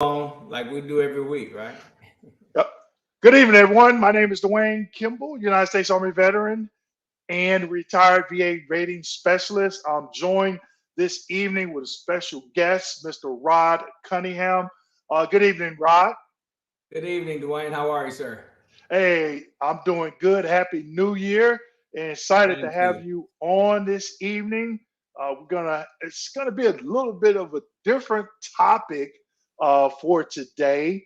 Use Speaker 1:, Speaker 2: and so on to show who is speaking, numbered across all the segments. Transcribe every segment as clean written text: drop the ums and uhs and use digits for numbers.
Speaker 1: on like we do every week, right?
Speaker 2: Yep. Good evening, everyone. My name is Dwayne Kimball, United States Army veteran and retired VA rating specialist. I'm joined this evening with a special guest, Mr. Rod Cunningham. Good evening, Rod.
Speaker 1: Good evening, Dwayne. How are you, sir?
Speaker 2: Hey, I'm doing good. Happy New Year, and excited to
Speaker 1: Thank
Speaker 2: have
Speaker 1: you.
Speaker 2: you on this evening. It's gonna be a little bit of a different topic for today,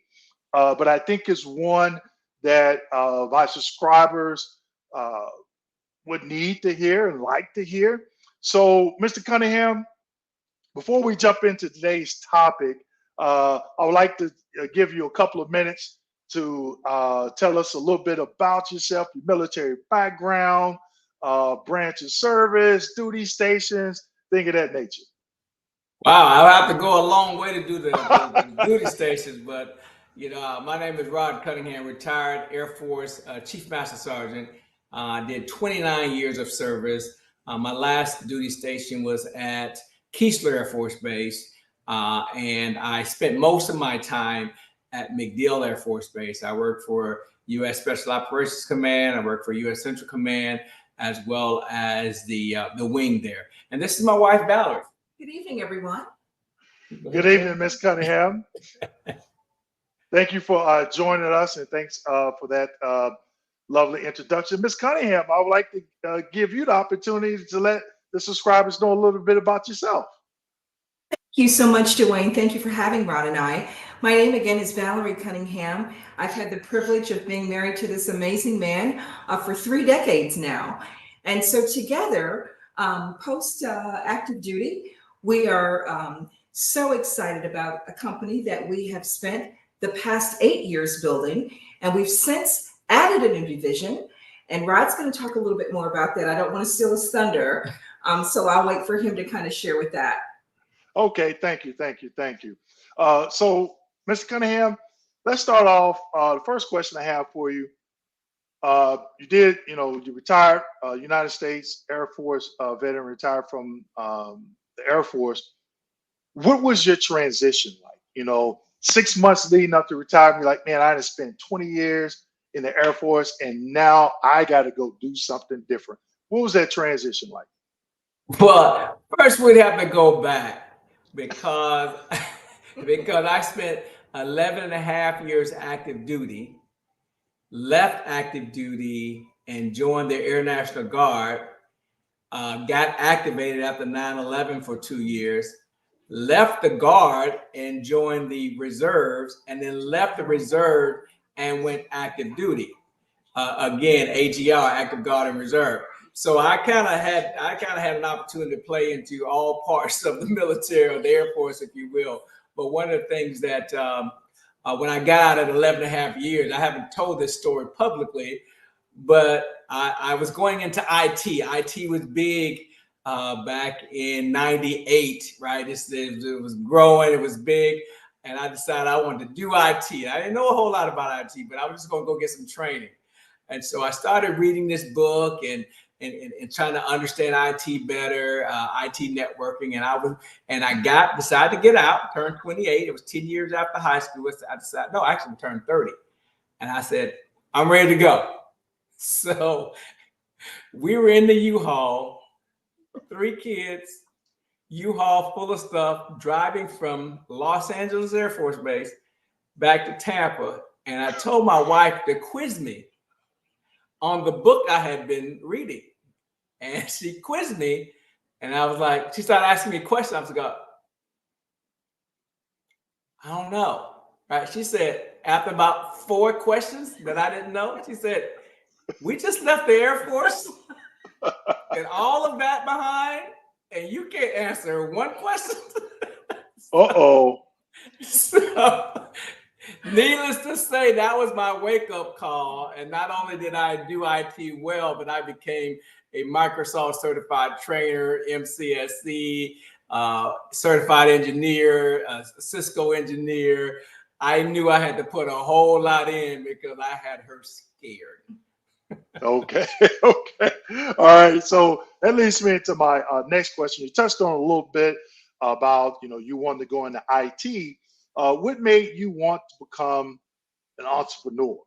Speaker 2: but I think it's one that my subscribers uh, would need to hear and like to hear. So, Mr. Cunningham, before we jump into today's topic, I would like to give you a couple of minutes to tell us a little bit about yourself, your military background, branch of service, duty stations, thing of that nature.
Speaker 1: Wow, I'll have to go a long way to do the duty stations, but my name is Rod Cunningham, retired Air Force Chief Master Sergeant. Did 29 years of service. My last duty station was at Keesler Air Force Base, and I spent most of my time at MacDill Air Force Base. I worked for U.S. Special Operations Command. I worked for U.S. Central Command, as well as the wing there. And this is my wife, Valerie.
Speaker 3: Good evening, everyone.
Speaker 1: Go
Speaker 2: Good
Speaker 1: ahead,
Speaker 2: evening,
Speaker 1: Karen.
Speaker 2: Miss Cunningham. Thank you for joining us, and thanks for that lovely introduction. Miss Cunningham, I would like to give you the opportunity to let the subscribers know a little bit about yourself.
Speaker 3: Thank you so much, Dwayne. Thank you for having Rod and I. My name again is Valerie Cunningham. I've had the privilege of being married to this amazing man for 3 decades now. And so together, post active duty, we are so excited about a company that we have spent the past 8 years building. And we've since added a new division. And Rod's going to talk a little bit more about that. I don't want to steal his thunder. So I'll wait for him to kind of share with that.
Speaker 2: Okay, thank you. So, Mr. Cunningham, let's start off. The first question I have for you: you retired, United States Air Force veteran, retired from the Air Force. What was your transition like? 6 months leading up to retirement, you're like, man, I just spent 20 years in the Air Force, and now I got to go do something different. What was that transition like?
Speaker 1: Well, first we'd have to go back because because I spent 11 and a half years active duty, left active duty, and joined the Air National Guard. Got activated after 9/11 for 2 years, left the Guard and joined the reserves, and then left the reserve and went active duty. Again, AGR, active Guard and Reserve. So I kind of had an opportunity to play into all parts of the military or the Air Force, if you will. But one of the things that when I got out at 11 and a half years, I haven't told this story publicly, but I was going into IT. IT was big back in '98, right? It was growing, it was big. And I decided I wanted to do IT. I didn't know a whole lot about IT, but I was just going to go get some training. And so I started reading this book and trying to understand IT better, IT networking. And I decided to get out, turned 28. It was 10 years after high school. I decided, no, actually I turned 30. And I said, I'm ready to go. So we were in the U-Haul, 3 kids, U-Haul full of stuff, driving from Los Angeles Air Force Base back to Tampa. And I told my wife to quiz me on the book I had been reading. And she quizzed me. And I was like, she started asking me questions. I was like, I don't know. Right. She said, after about 4 questions that I didn't know, she said, we just left the Air Force and all of that behind, and you can't answer one question.
Speaker 2: Uh-oh.
Speaker 1: So, needless to say, that was my wake-up call. And not only did I do IT well, but I became a Microsoft certified trainer, MCSC, certified engineer, Cisco engineer. I knew I had to put a whole lot in because I had her scared.
Speaker 2: Okay. Okay. All right. So that leads me into my next question. You touched on a little bit about, you wanted to go into IT. What made you want to become an entrepreneur?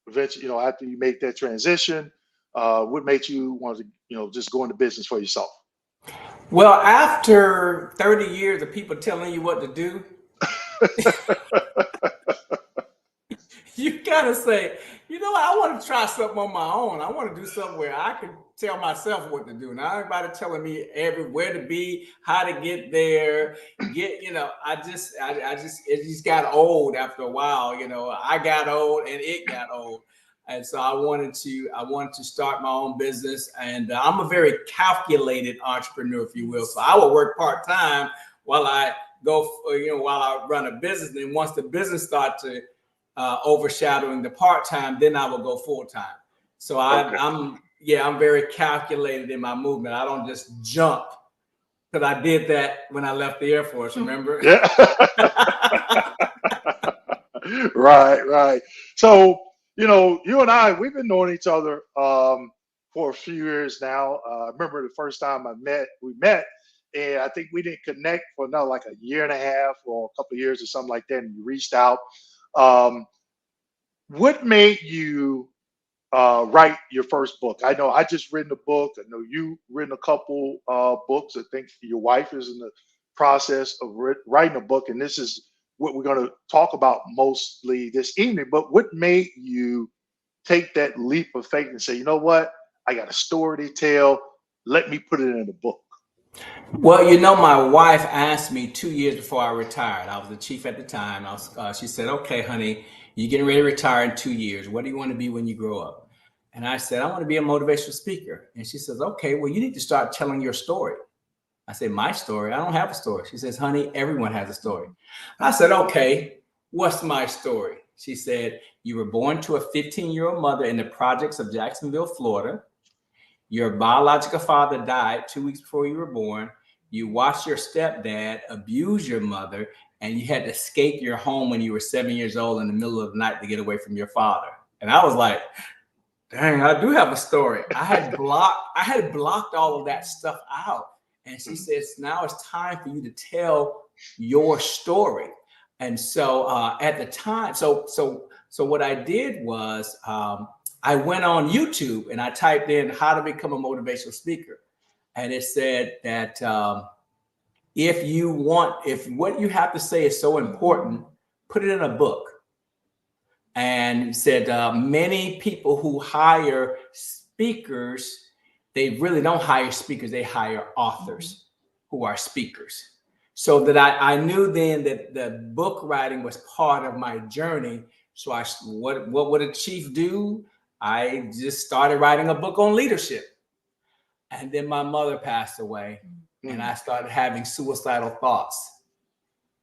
Speaker 2: Eventually, after you make that transition, what made you want to, just go into business for yourself?
Speaker 1: Well, after 30 years of people telling you what to do, you gotta say, I want to try something on my own. I want to do something where I can tell myself what to do. Not everybody telling me where to be, how to get there. It just got old after a while. I got old and it got old, and so I wanted to start my own business. And I'm a very calculated entrepreneur, if you will. So I will work part time while I while I run a business. And once the business starts to overshadowing the part-time, then I will go full-time. So
Speaker 2: Okay.
Speaker 1: I'm very calculated in my movement. I don't just jump, because I did that when I left the Air Force, remember?
Speaker 2: Yeah. Right. So, you and I, we've been knowing each other for a few years now. I remember the first time we met, and I think we didn't connect for another like a year and a half or a couple of years or something like that. And you reached out. Um, what made you write your first book? I know I just written a book. I know you written a couple books. I think your wife is in the process of writing a book, and this is what we're going to talk about mostly this evening. But what made you take that leap of faith and say, you know what, I got a story to tell. Let me put it in a book.
Speaker 1: Well, my wife asked me 2 years before I retired. I was the chief at the time. She said, "Okay, honey, you're getting ready to retire in 2 years. What do you want to be when you grow up?" And I said, "I want to be a motivational speaker." And she says, "Okay, well, you need to start telling your story." I said, "My story? I don't have a story." She says, "Honey, everyone has a story." I said, "Okay, what's my story?" She said, "You were born to a 15-year-old mother in the projects of Jacksonville, Florida. Your biological father died 2 weeks before you were born. You watched your stepdad abuse your mother, and you had to escape your home when you were 7 years old in the middle of the night to get away from your father." And I was like, dang, I do have a story. I had blocked all of that stuff out. And she says, now it's time for you to tell your story. And so at the time, so what I did was I went on YouTube and I typed in how to become a motivational speaker. And it said that if what you have to say is so important, put it in a book. And said many people who hire speakers, they really don't hire speakers, they hire authors who are speakers. So that I knew then that the book writing was part of my journey. So what would a chief do? I just started writing a book on leadership. And then my mother passed away, and I started having suicidal thoughts.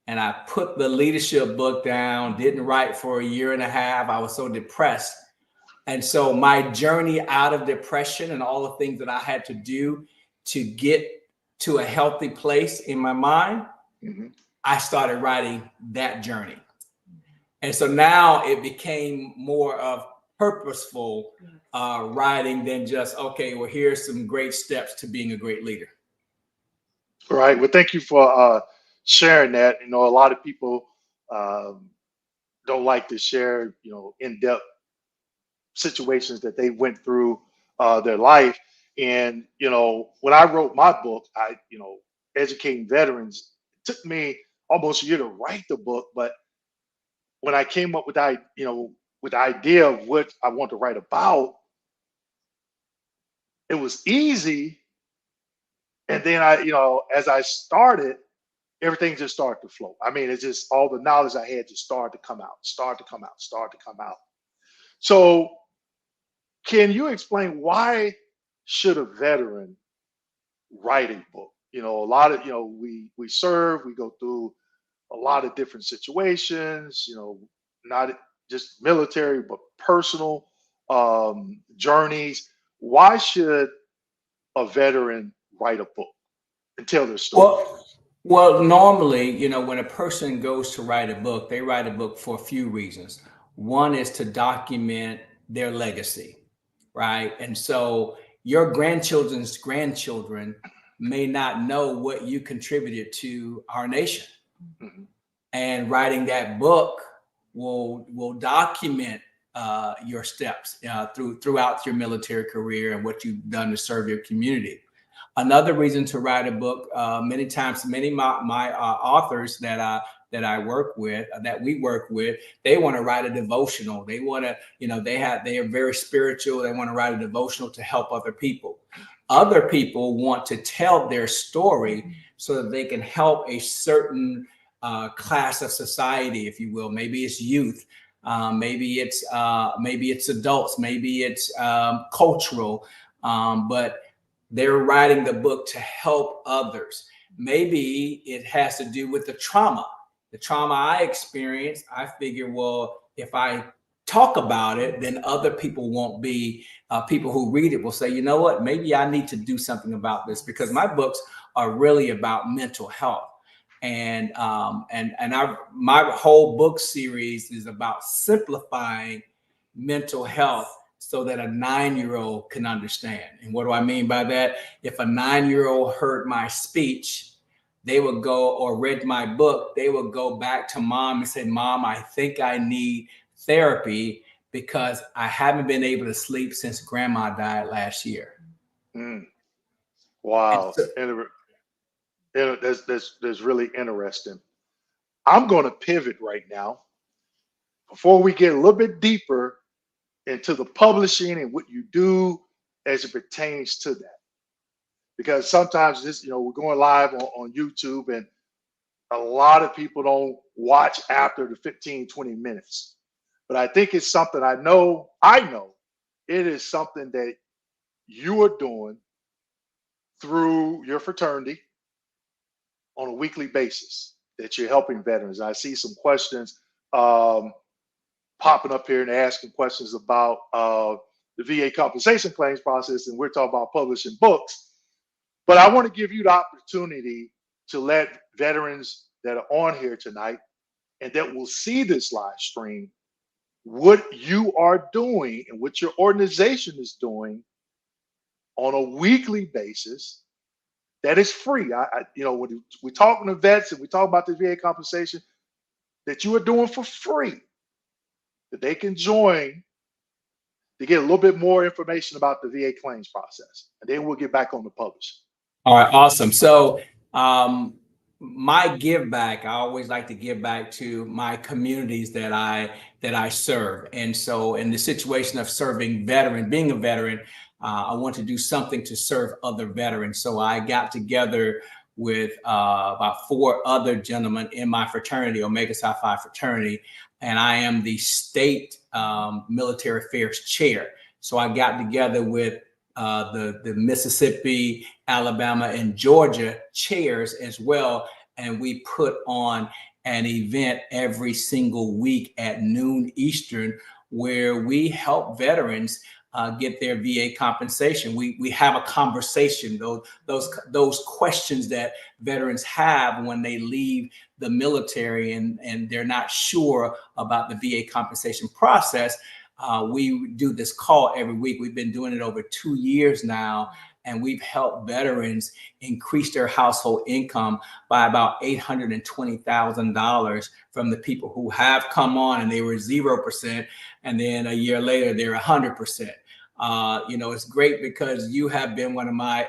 Speaker 1: And I put the leadership book down, didn't write for a year and a half. I was so depressed. And so my journey out of depression and all the things that I had to do to get to a healthy place in my mind, I started writing that journey. And so now it became more of purposeful writing than just, okay, well, here's some great steps to being a great leader.
Speaker 2: Right. Well, thank you for sharing that. A lot of people um, don't like to share, in-depth situations that they went through their life. And when I wrote my book, educating veterans, it took me almost a year to write the book. But when I came up with with the idea of what I want to write about, it was easy. And then as I started, everything just started to flow. I mean, it's just all the knowledge I had just started to come out, start to come out, start to come out. So, can you explain why should a veteran write a book? A lot of we serve, we go through a lot of different situations. Not just military, but personal journeys. Why should a veteran write a book and tell their story?
Speaker 1: Well, normally, when a person goes to write a book, they write a book for a few reasons. One is to document their legacy, right? And so your grandchildren's grandchildren may not know what you contributed to our nation.
Speaker 2: Mhm.
Speaker 1: and writing that book will document your steps throughout your military career and what you've done to serve your community. Another reason to write a book, many times, many of my authors that I work with, that we work with, they want to write a devotional. They want to, they are very spiritual. They want to write a devotional to help other people. Other people want to tell their story so that they can help a certain class of society, if you will. Maybe it's youth, maybe it's adults, maybe it's cultural, but they're writing the book to help others. Maybe it has to do with the trauma I experienced. I figure, well, if I talk about it, then other people won't be people who read it will say, you know what, maybe I need to do something about this, because my books are really about mental health. And my whole book series is about simplifying mental health so that a 9-year-old can understand. And what do I mean by that? If a 9-year-old heard my speech, they would go, or read my book, they would go back to mom and say, Mom, I think I need therapy because I haven't been able to sleep since grandma died last year.
Speaker 2: Mm. Wow.
Speaker 1: So,
Speaker 2: That's really interesting. I'm going to pivot right now before we get a little bit deeper into the publishing and what you do as it pertains to that. Because sometimes we're going live on YouTube, and a lot of people don't watch after the 15, 20 minutes. But I think it's something I know it is something that you are doing through your fraternity on a weekly basis, that you're helping veterans. I see some questions popping up here and asking questions about the VA compensation claims process, and we're talking about publishing books. But I want to give you the opportunity to let veterans that are on here tonight and that will see this live stream what you are doing and what your organization is doing on a weekly basis that is free. When we're talking to vets and we talk about the VA compensation, that you are doing for free, that they can join to get a little bit more information about the VA claims process. And then we'll get back on the publishing.
Speaker 1: all right, awesome. So my give back, I always like to give back to my communities that I serve. And so in the situation of being a veteran, I want to do something to serve other veterans. So I got together with about 4 other gentlemen in my fraternity, Omega Psi Phi fraternity, and I am the state military affairs chair. So I got together with the Mississippi, Alabama, and Georgia chairs as well. And we put on an event every single week at noon Eastern, where we help veterans get their VA compensation. We have a conversation, those questions that veterans have when they leave the military and they're not sure about the VA compensation process. We do this call every week. We've been doing it over 2 years now, and we've helped veterans increase their household income by about $820,000 from the people who have come on and they were 0%, and then a year later they're 100%. It's great because you have been one of my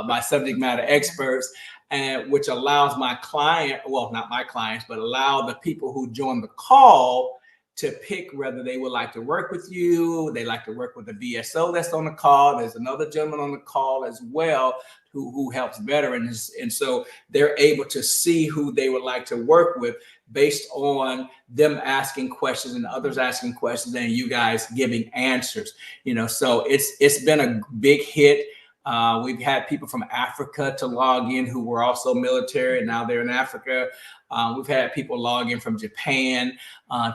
Speaker 1: my subject matter experts, and which allows my client, well, not my clients, but allow the people who join the call to pick whether they would like to work with you. They like to work with the VSO that's on the call. There's another gentleman on the call as well who helps veterans. And so they're able to see who they would like to work with based on them asking questions and others asking questions and you guys giving answers. So it's been a big hit. We've had people from Africa to log in who were also military, and now they're in Africa. We've had people log in from Japan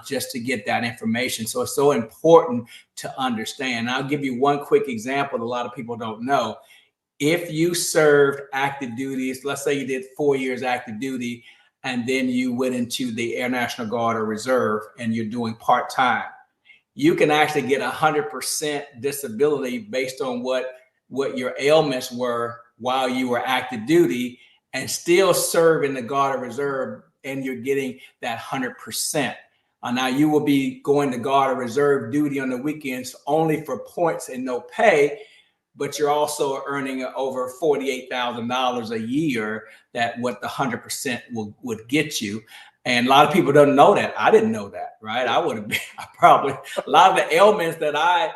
Speaker 1: just to get that information. So it's so important to understand. I'll give you one quick example that a lot of people don't know. If you served active duties, let's say you did 4 years active duty, and then you went into the Air National Guard or Reserve and you're doing part-time, you can actually get 100% disability based on what your ailments were while you were active duty, and still serve in the Guard or Reserve and you're getting that 100%. Now you will be going to guard or reserve duty on the weekends only for points and no pay, but you're also earning over $48,000 a year. That what the 100% would get you. And a lot of people don't know that. I didn't know that, right? I would have been probably a lot of the ailments that I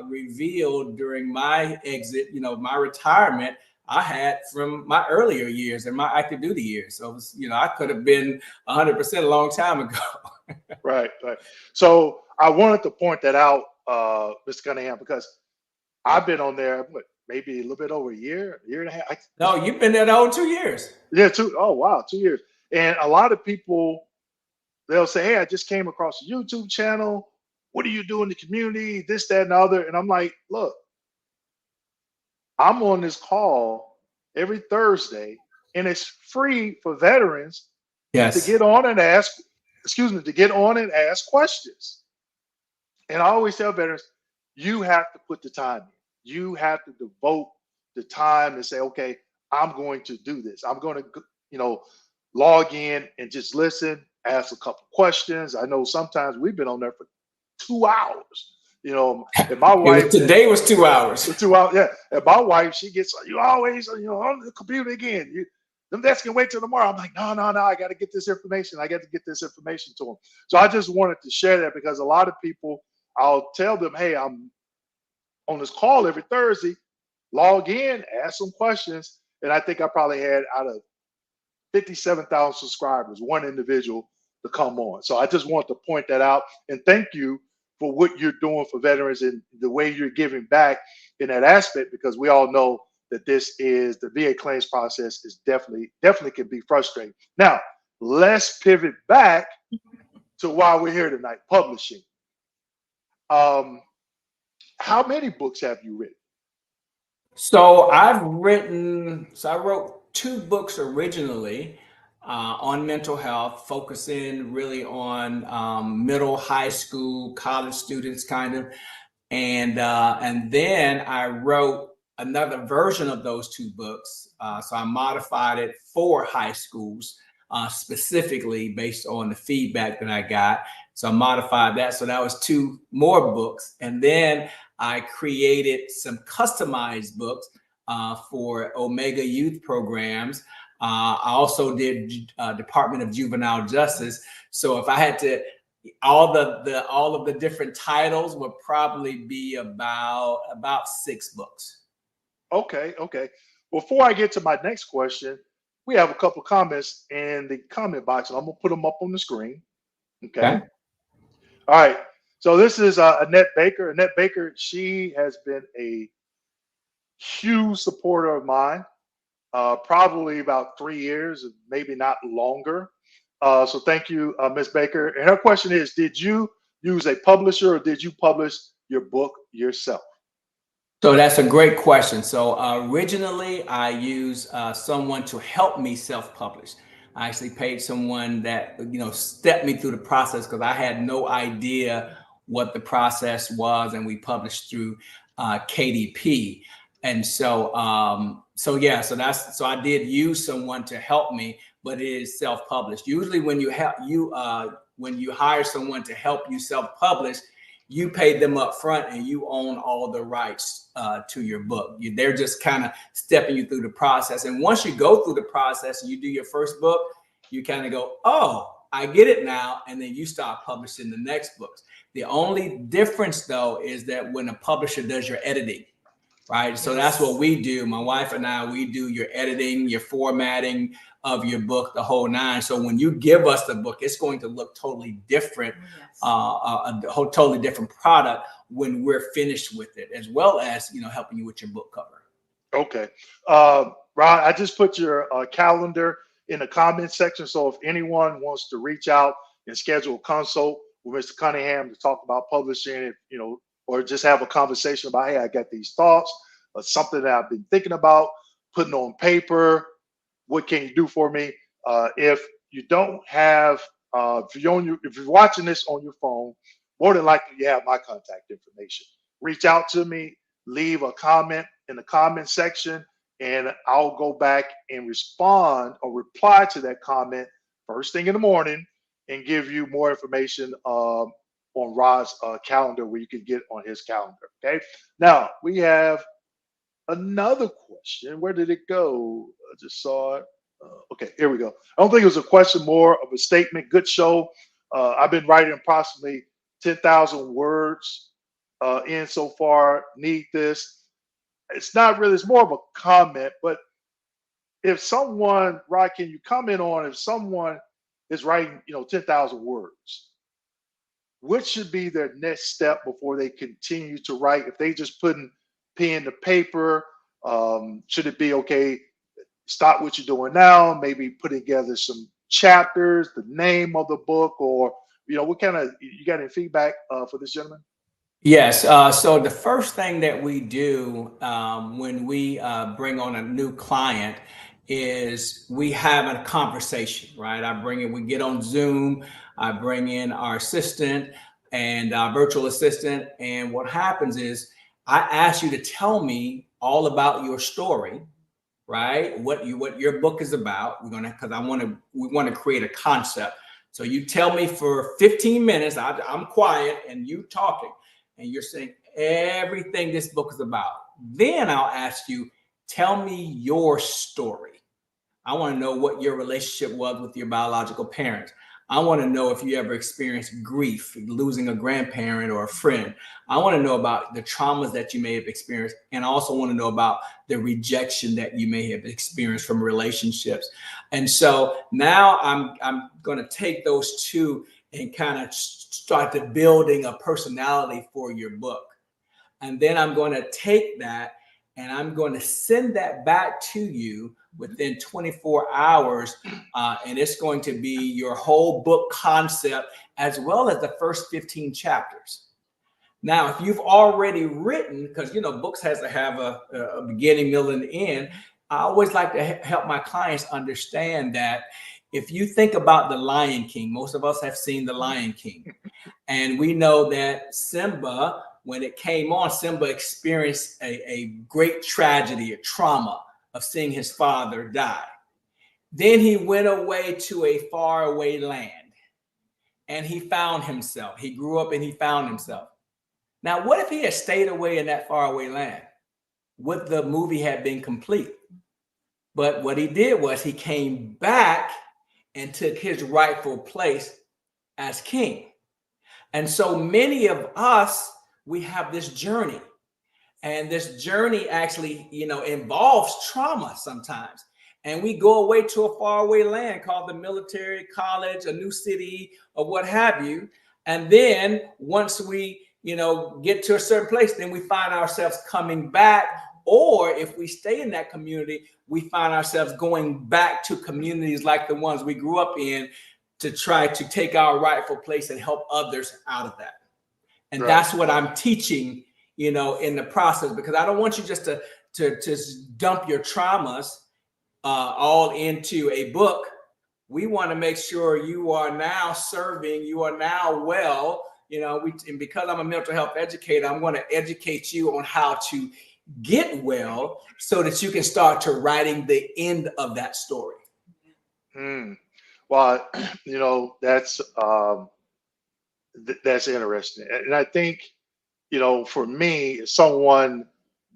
Speaker 1: revealed during my exit, my retirement, I had from my earlier years and my active duty years. So, I could have been 100% a long time ago.
Speaker 2: Right, right. So I wanted to point that out, Mr. Cunningham, because I've been on there, maybe a little bit over a year and a half.
Speaker 1: No, you've been there the whole 2 years.
Speaker 2: Yeah, two. Oh, wow, 2 years. And a lot of people, they'll say, "Hey, I just came across a YouTube channel. What do you do in the community? This, that, and the other." And I'm like, look, I'm on this call every Thursday, and it's free for veterans to
Speaker 1: Yes.
Speaker 2: get on and ask, to get on and ask questions. And I always tell veterans, you have to put the time in. You have to devote the time and say, okay, I'm going to do this. I'm going to, log in and just listen, ask a couple questions. I know sometimes we've been on there for 2 hours. And my wife
Speaker 1: today was 2 hours.
Speaker 2: 2 hours, yeah. And my wife, she gets, you always, on the computer again. Them vets can wait till tomorrow. I'm like, no, I got to get this information. I got to get this information to them. So I just wanted to share that because a lot of people, I'll tell them, hey, I'm on this call every Thursday. Log in, ask some questions, and I think I probably had out of 57,000 subscribers, one individual to come on. So I just want to point that out and thank you for what you're doing for veterans and the way you're giving back in that aspect, because we all know that the VA claims process is definitely can be frustrating. Now, let's pivot back to why we're here tonight, publishing. How many books have you written?
Speaker 1: So I wrote 2 books originally on mental health, focusing really on middle, high school, college students, kind of, and then I wrote another version of those 2 books. So I modified it for high schools, specifically based on the feedback that I got. So I modified that. So that was 2 more books, and then I created some customized books for Omega youth programs. I also did Department of Juvenile Justice. So if I had to, all of the different titles would probably be about 6 books.
Speaker 2: Okay. Before I get to my next question, we have a couple comments in the comment box, and I'm gonna put them up on the screen. Okay. All right. So this is Annette Baker. Annette Baker, she has been a huge supporter of mine, probably about 3 years, maybe not longer. So thank you, Ms. Baker. And her question is, did you use a publisher or did you publish your book yourself?
Speaker 1: So that's a great question. So originally I used someone to help me self-publish. I actually paid someone that, stepped me through the process because I had no idea what the process was, and we published through KDP. And so I did use someone to help me, but it is self-published. Usually when you hire someone to help you self-publish, you pay them up front and you own all the rights to your book. They're just kind of stepping you through the process. And once you go through the process and you do your first book, you kind of go, oh, I get it now. And then you start publishing the next books. The only difference, though, is that when a publisher does your editing, right? So that's what we do. My wife and I, we do your editing, your formatting of your book, the whole 9. So when you give us the book, it's going to look totally different, a whole totally different product when we're finished with it, as well as, helping you with your book cover.
Speaker 2: Okay. Ron, I just put your calendar in the comment section. So if anyone wants to reach out and schedule a consult with Mr. Cunningham to talk about publishing, or just have a conversation about, hey, I got these thoughts or something that I've been thinking about putting on paper. What can you do for me? If you don't have, if you're watching this on your phone, more than likely you have my contact information. Reach out to me, leave a comment in the comment section, and I'll go back and respond or reply to that comment first thing in the morning and give you more information on Rod's calendar where you can get on his calendar. Okay. Now we have another question. Where did it go? I just saw it. Okay, here we go. I don't think it was a question, more of a statement. Good show. I've been writing approximately 10,000 words in so far. Need this. It's not really, it's more of a comment, but if someone, Rod, can you comment on if someone is writing, 10,000 words, what should be their next step before they continue to write? If they just putting pen to paper, should it be okay? Stop what you're doing now, maybe put together some chapters, the name of the book, or what kind of, you got any feedback for this gentleman?
Speaker 1: Yes. So the first thing that we do when we bring on a new client is we have a conversation, right? We get on Zoom, I bring in our assistant and our virtual assistant. And what happens is I ask you to tell me all about your story, right? What your book is about. We want to create a concept. So you tell me for 15 minutes, I'm quiet and you talking, and you're saying everything this book is about. Then I'll ask you, tell me your story. I want to know what your relationship was with your biological parents. I want to know if you ever experienced grief, losing a grandparent or a friend. I want to know about the traumas that you may have experienced. And I also want to know about the rejection that you may have experienced from relationships. And so now I'm going to take those two and kind of start to building a personality for your book. And then I'm going to take that and I'm going to send that back to you within 24 hours. And it's going to be your whole book concept as well as the first 15 chapters. Now, if you've already written, because books has to have a beginning, middle, and end. I always like to help my clients understand that if you think about the Lion King, most of us have seen the Lion King. And we know that Simba, when it came on, Simba experienced a great tragedy, a trauma of seeing his father die. Then he went away to a faraway land and he found himself. He grew up and he found himself. Now, what if he had stayed away in that faraway land? Would the movie have been complete? But what he did was he came back and took his rightful place as king. And so many of us, we have this journey. And this journey actually, involves trauma sometimes. And we go away to a faraway land called the military, college, a new city, or what have you. And then once we, get to a certain place, then we find ourselves coming back. Or if we stay in that community, we find ourselves going back to communities like the ones we grew up in to try to take our rightful place and help others out of that. And
Speaker 2: Right.
Speaker 1: that's what I'm teaching, in the process, because I don't want you just to dump your traumas all into a book. We want to make sure you are now serving, you are now well, and because I'm a mental health educator, I'm going to educate you on how to get well so that you can start to writing the end of that story.
Speaker 2: Well, that's interesting, and I think for me, as someone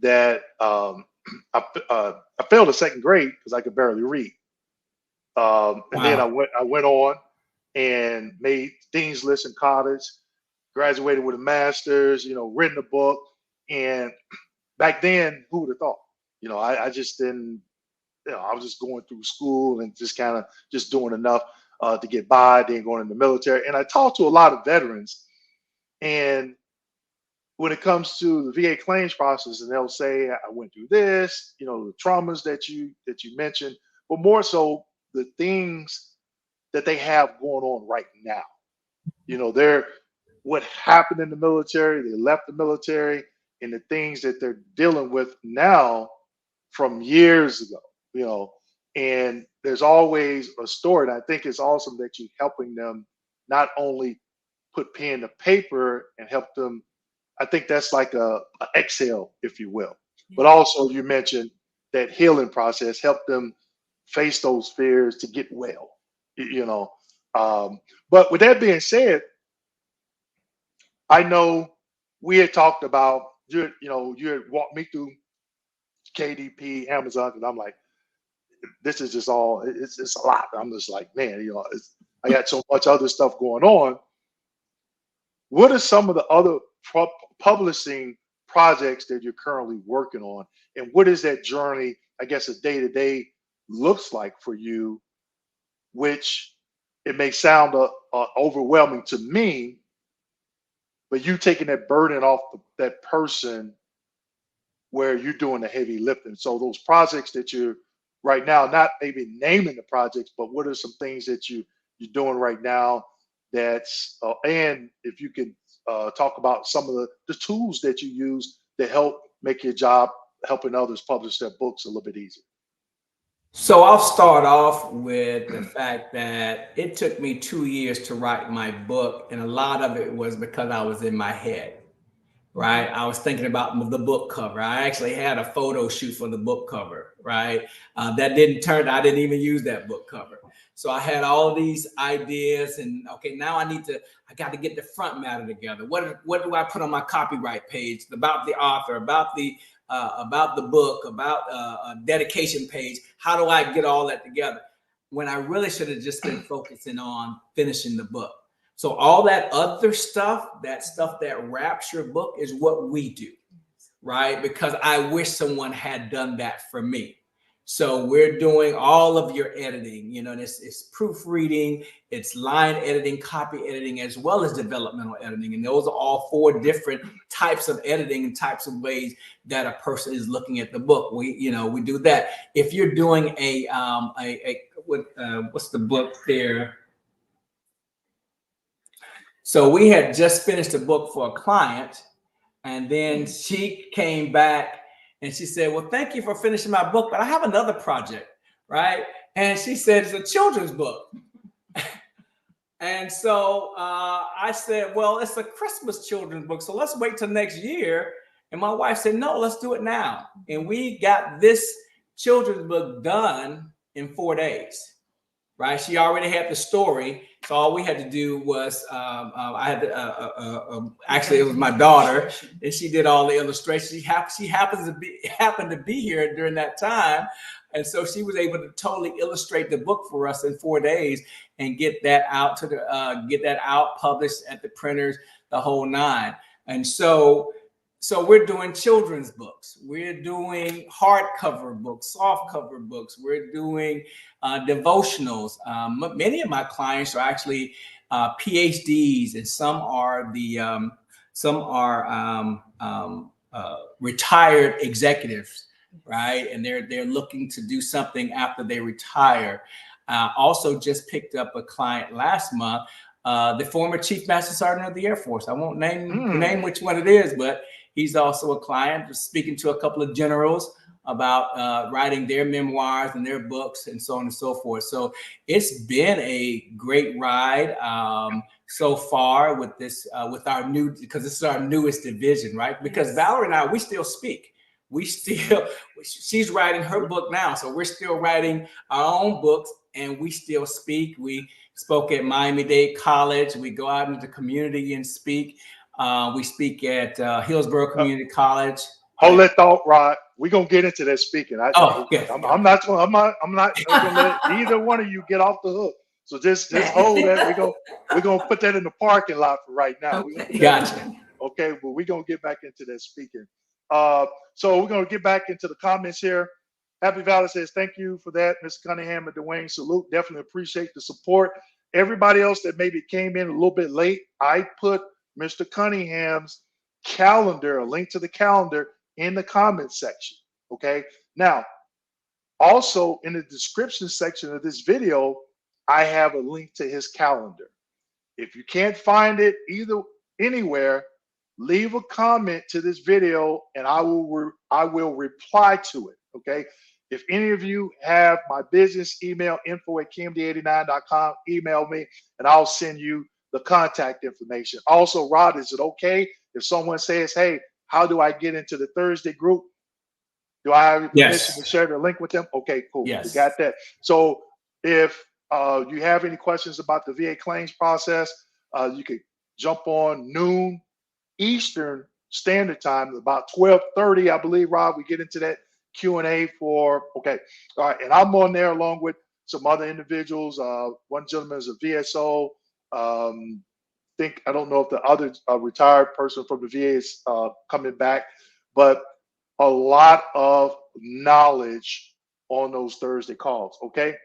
Speaker 2: that I failed the second grade because I could barely read, and then I
Speaker 1: Wow.
Speaker 2: went on and made Dean's List in college, graduated with a master's, written a book, and back then, who would have thought? I just didn't. I was just going through school and just kind of just doing enough to get by, then going in the military. And I talked to a lot of veterans, and when it comes to the VA claims process, and they'll say, "I went through this," the traumas that you mentioned, but more so the things that they have going on right now. They're what happened in the military, they left the military, and the things that they're dealing with now from years ago, you know, and there's always a story. And I think it's awesome that you're helping them not only put pen to paper and help them. I think that's like a exhale, if you will. But also, you mentioned that healing process, help them face those fears to get well. You know, but with that being said, I know we had talked about you had walked me through KDP, Amazon, and I'm like, this is just all it's a lot. I'm just like, man, I got so much other stuff going on. What are some of the other publishing projects that you're currently working on, and what is that journey? I guess a day to day looks like for you, which it may sound overwhelming to me, but you taking that burden off that person where you're doing the heavy lifting. So those projects that you're right now, not maybe naming the projects, but what are some things that you're doing right now that's and if you can talk about some of the tools that you use to help make your job helping others publish their books a little bit easier.
Speaker 1: So I'll start off with the fact that it took me 2 years to write my book, and a lot of it was because I was in my head. Right, I was thinking about the book cover. I actually had a photo shoot for the book cover. Right, that didn't turn. I didn't even use that book cover. So I had all these ideas, and okay, now I got to get the front matter together. What do I put on my copyright page about the author, about the book, about a dedication page? How do I get all that together? When I really should have just been focusing on finishing the book. So all that other stuff, that stuff that wraps your book is what we do, right? Because I wish someone had done that for me. So we're doing all of your editing, and it's proofreading, it's line editing, copy editing, as well as developmental editing. And those are all 4 different types of editing and types of ways that a person is looking at the book. We do that. If you're doing what's the book there? So we had just finished a book for a client, and then she came back and she said, well, thank you for finishing my book, but I have another project, right? And she said, it's a children's book. And so I said, well, it's a Christmas children's book, so let's wait till next year. And my wife said, no, let's do it now. And we got this children's book done in 4 days. Right, she already had the story, so all we had to do was I had to actually it was my daughter, and she did all the illustrations. She happened to be here during that time, and so she was able to totally illustrate the book for us in 4 days and get that out published at the printers, the whole nine. And so we're doing children's books. We're doing hardcover books, softcover books. We're doing devotionals. Many of my clients are actually PhDs, and some are retired executives, right? And they're looking to do something after they retire. Also, just picked up a client last month, the former Chief Master Sergeant of the Air Force. I won't name which one it is, but he's also a client, speaking to a couple of generals about writing their memoirs and their books and so on and so forth. So it's been a great ride so far with this, with our because this is our newest division, right? Because Valerie and I, we still speak. She's writing her book now. So we're still writing our own books, and we still speak. We spoke at Miami-Dade College. We go out into the community and speak. We speak at Hillsborough Community College.
Speaker 2: Hold that thought, Rod. We're gonna get into that speaking. I'm not gonna let either one of you get off the hook. So just hold that. We're gonna put that in the parking lot for right now.
Speaker 3: Okay.
Speaker 1: Gotcha.
Speaker 2: Okay, but we're gonna get back into that speaking. So we're gonna get back into the comments here. Happy Valley says, thank you for that, Mr. Cunningham and Dwayne. Salute. Definitely appreciate the support. Everybody else that maybe came in a little bit late, I put Mr. Cunningham's calendar, a link to the calendar, in the comments section. Okay. Now, also in the description section of this video, I have a link to his calendar. If you can't find it anywhere, leave a comment to this video and I will reply to it. Okay. If any of you have my business email, info@kmd89.com, email me and I'll send you the contact information. Also, Rod, is it okay if someone says, hey, how do I get into the Thursday group? Do I have your permission
Speaker 1: Yes.
Speaker 2: to share the link with them? Okay, cool. We
Speaker 1: Yes.
Speaker 2: got that. So if you have any questions about the VA claims process, you could jump on noon Eastern Standard Time, about 12:30, I believe, Rob. We get into that Q&A for, okay. All right. And I'm on there along with some other individuals. One gentleman is a VSO. I don't know if the other retired person from the VA is coming back, but a lot of knowledge on those Thursday calls. Okay.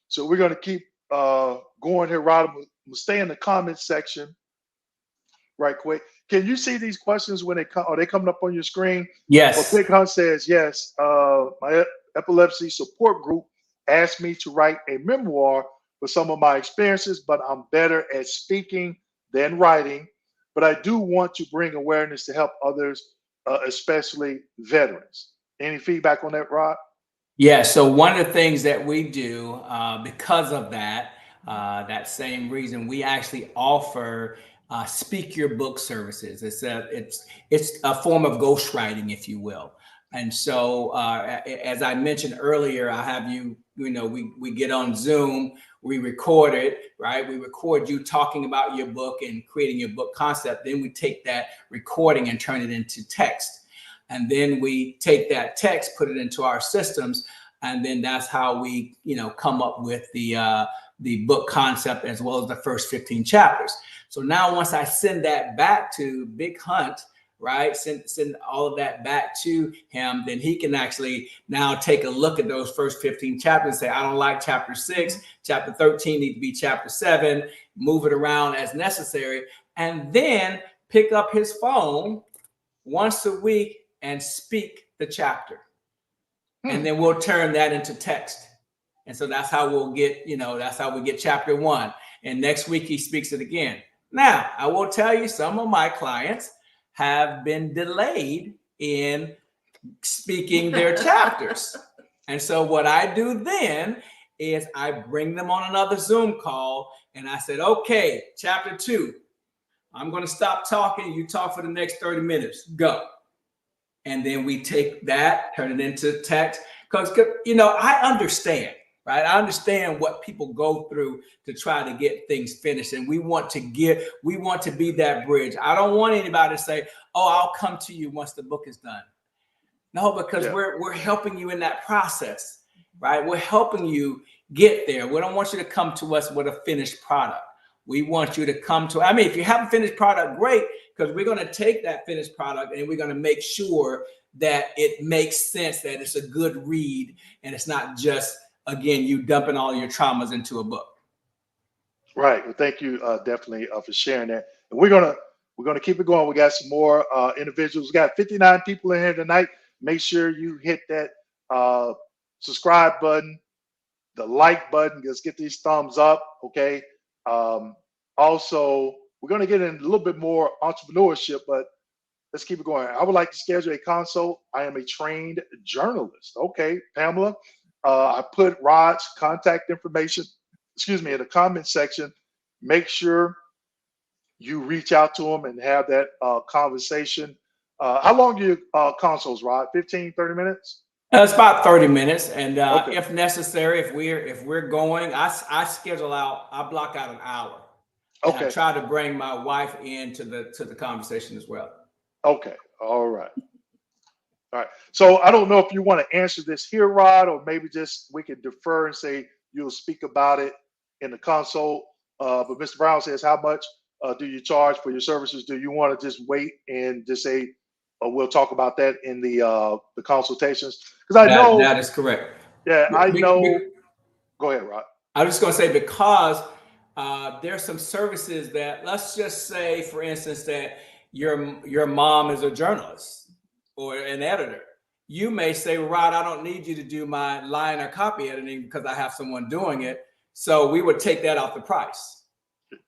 Speaker 2: So we're going to keep going here, Rod. We'll stay in the comments section right quick. Can you see these questions when they come? Are they coming up on your screen? Well,
Speaker 1: Yes.
Speaker 2: Big Hunt says, yes, my epilepsy support group asked me to write a memoir for some of my experiences, but I'm better at speaking than writing. But I do want to bring awareness to help others, especially veterans. Any feedback on that, Rod?
Speaker 1: Yeah, so one of the things that we do because of that, that same reason, we actually offer speak your book services. It's a form of ghostwriting, if you will. And so, as I mentioned earlier, I have we get on Zoom, we record it, right? We record you talking about your book and creating your book concept. Then we take that recording and turn it into text. And then we take that text, put it into our systems, and then that's how we, come up with the book concept as well as the first 15 chapters. So now, once I send that back to Big Hunt, right, send all of that back to him, then he can actually now take a look at those first 15 chapters and say, I don't like chapter 6, chapter 13 need to be chapter 7, move it around as necessary, and then pick up his phone once a week and speak the chapter. And then we'll turn that into text. And so that's how we'll get, that's how we get chapter 1. And next week he speaks it again. Now, I will tell you, some of my clients have been delayed in speaking their chapters. And so what I do then is I bring them on another Zoom call and I said, okay, chapter 2, I'm going to stop talking. You talk for the next 30 minutes. Go. And then we take that, turn it into text. Because, I understand, right? I understand what people go through to try to get things finished. And we want to be that bridge. I don't want anybody to say, oh, I'll come to you once the book is done. No, because we're helping you in that process, right? We're helping you get there. We don't want you to come to us with a finished product. We want you to come to, if you have a finished product, great, because we're going to take that finished product and we're going to make sure that it makes sense, that it's a good read, and it's not just, again, you dumping all your traumas into a book.
Speaker 2: Right. Well, thank you definitely for sharing that. And we're gonna keep it going. We got some more individuals. We got 59 people in here tonight. Make sure you hit that subscribe button, the like button. Let's get these thumbs up. Okay. Also, we're going to get in a little bit more entrepreneurship, but let's keep it going. I would like to schedule a consult. I am a trained journalist. Okay, Pamela. I put Rod's contact information, in the comment section. Make sure you reach out to him and have that conversation. How long do your consults, Rod? 15, 30 minutes?
Speaker 1: It's about 30 minutes, and
Speaker 2: Okay.
Speaker 1: if necessary, if we're going, I schedule out, I block out an hour. And
Speaker 2: Okay.
Speaker 1: I try to bring my wife into the conversation as well.
Speaker 2: Okay. All right. All right. So I don't know if you want to answer this here, Rod, or maybe just we can defer and say you'll speak about it in the consult. But Mr. Brown says, how much do you charge for your services? Do you want to just wait and just say, we'll talk about that in the consultations? Because I know
Speaker 1: that is correct.
Speaker 2: Yeah, I know. Go ahead, Rod.
Speaker 1: I was just going to say, because there's some services that, let's just say, for instance, that your mom is a journalist or an editor. You may say, Rod, I don't need you to do my line or copy editing because I have someone doing it. So we would take that off the price.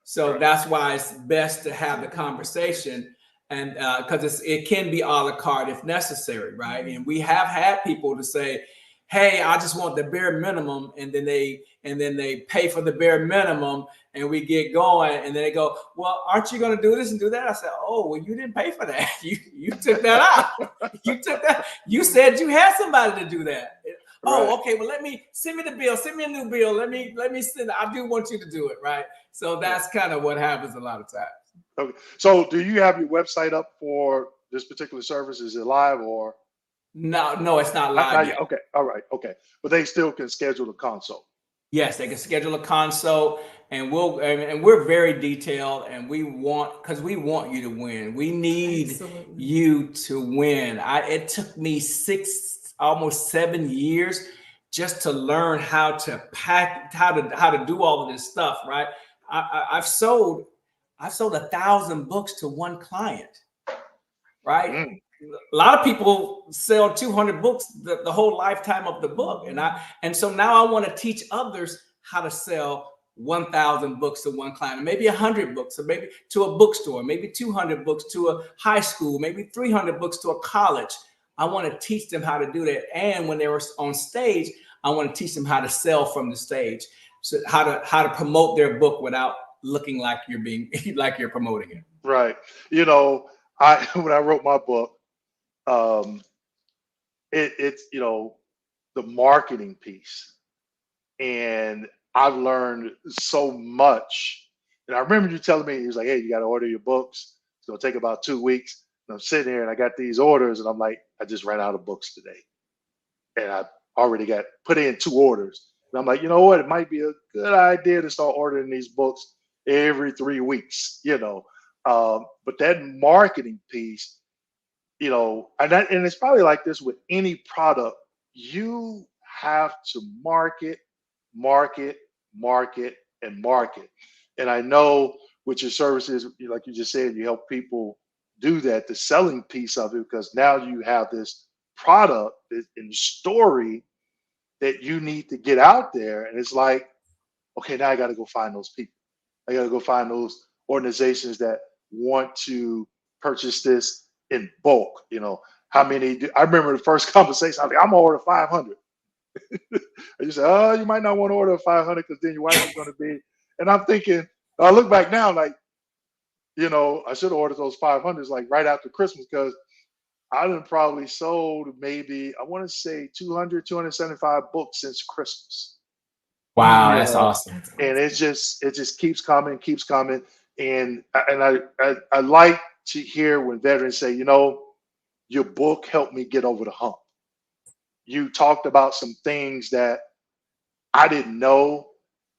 Speaker 1: So that's why it's best to have the conversation, and because it can be a la carte if necessary, right? And we have had people to say, hey, I just want the bare minimum, and then they pay for the bare minimum, and we get going, and then they go, well, aren't you going to do this and do that? I said, oh, well, you didn't pay for that. You took that out. You took that. You said you had somebody to do that. Oh,
Speaker 2: Right.
Speaker 1: okay. Well, send me the bill. Send me a new bill. Let me send. I do want you to do it, right? So that's kind of what happens a lot of times.
Speaker 2: Okay. So do you have your website up for this particular service? Is it live or
Speaker 1: No, it's not live yet.
Speaker 2: Okay. All right. Okay. But they still can schedule a consult.
Speaker 1: Yes, they can schedule a consult, and we're very detailed, and because we want you to win. We need
Speaker 3: Absolutely.
Speaker 1: you to win. It took me almost 7 years just to learn how to how to do all of this stuff. Right? I've sold 1,000 books to one client. Right?
Speaker 2: Mm.
Speaker 1: A lot of people sell 200 books the whole lifetime of the book, and so now I want to teach others how to sell 1,000 books to one client, maybe 100 books, or maybe to a bookstore, maybe 200 books to a high school, maybe 300 books to a college. I want to teach them how to do that, and when they were on stage, I want to teach them how to sell from the stage, so how to promote their book without looking like you're being like you're promoting it.
Speaker 2: Right. You know, I when I wrote my book, um, it's the marketing piece, and I've learned so much. And I remember you telling me, he was like, "Hey, you got to order your books. It's gonna take about 2 weeks." And I'm sitting here, and I got these orders, and I'm like, I just ran out of books today, and I already got put in 2 orders. And I'm like, you know what? It might be a good idea to start ordering these books every 3 weeks. But that marketing piece, and it's probably like this with any product. You have to market, market, and market. And I know with your services, like you just said, you help people do that, the selling piece of it, because now you have this product and story that you need to get out there. And it's like, okay, now I got to go find those people. I got to go find those organizations that want to purchase this in bulk. How many I remember the first conversation, I was like, I'm gonna order 500. And you say, oh, you might not want to order 500 because then your wife is going to be. And I'm thinking, I look back now, like, I should have ordered those 500s like right after Christmas, because I done probably sold maybe, I want to say 275 books since Christmas.
Speaker 1: Wow,
Speaker 2: You
Speaker 1: that's
Speaker 2: know,
Speaker 1: awesome.
Speaker 3: That's
Speaker 2: and
Speaker 3: awesome.
Speaker 2: it just keeps coming. And I like to hear when veterans say, your book helped me get over the hump. You talked about some things that I didn't know,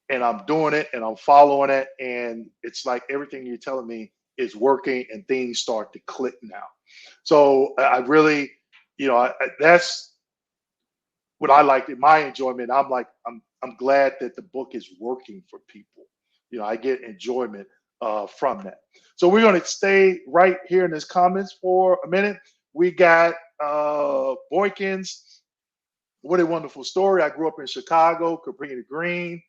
Speaker 2: and I'm doing it and I'm following it. And it's like everything you're telling me is working and things start to click now. So I really, that's what I like in my enjoyment. I'm glad that the book is working for people. I get enjoyment from that. So we're going to stay right here in his comments for a minute. We got Boykins. What a wonderful story. I grew up in Chicago, Cabrini Green.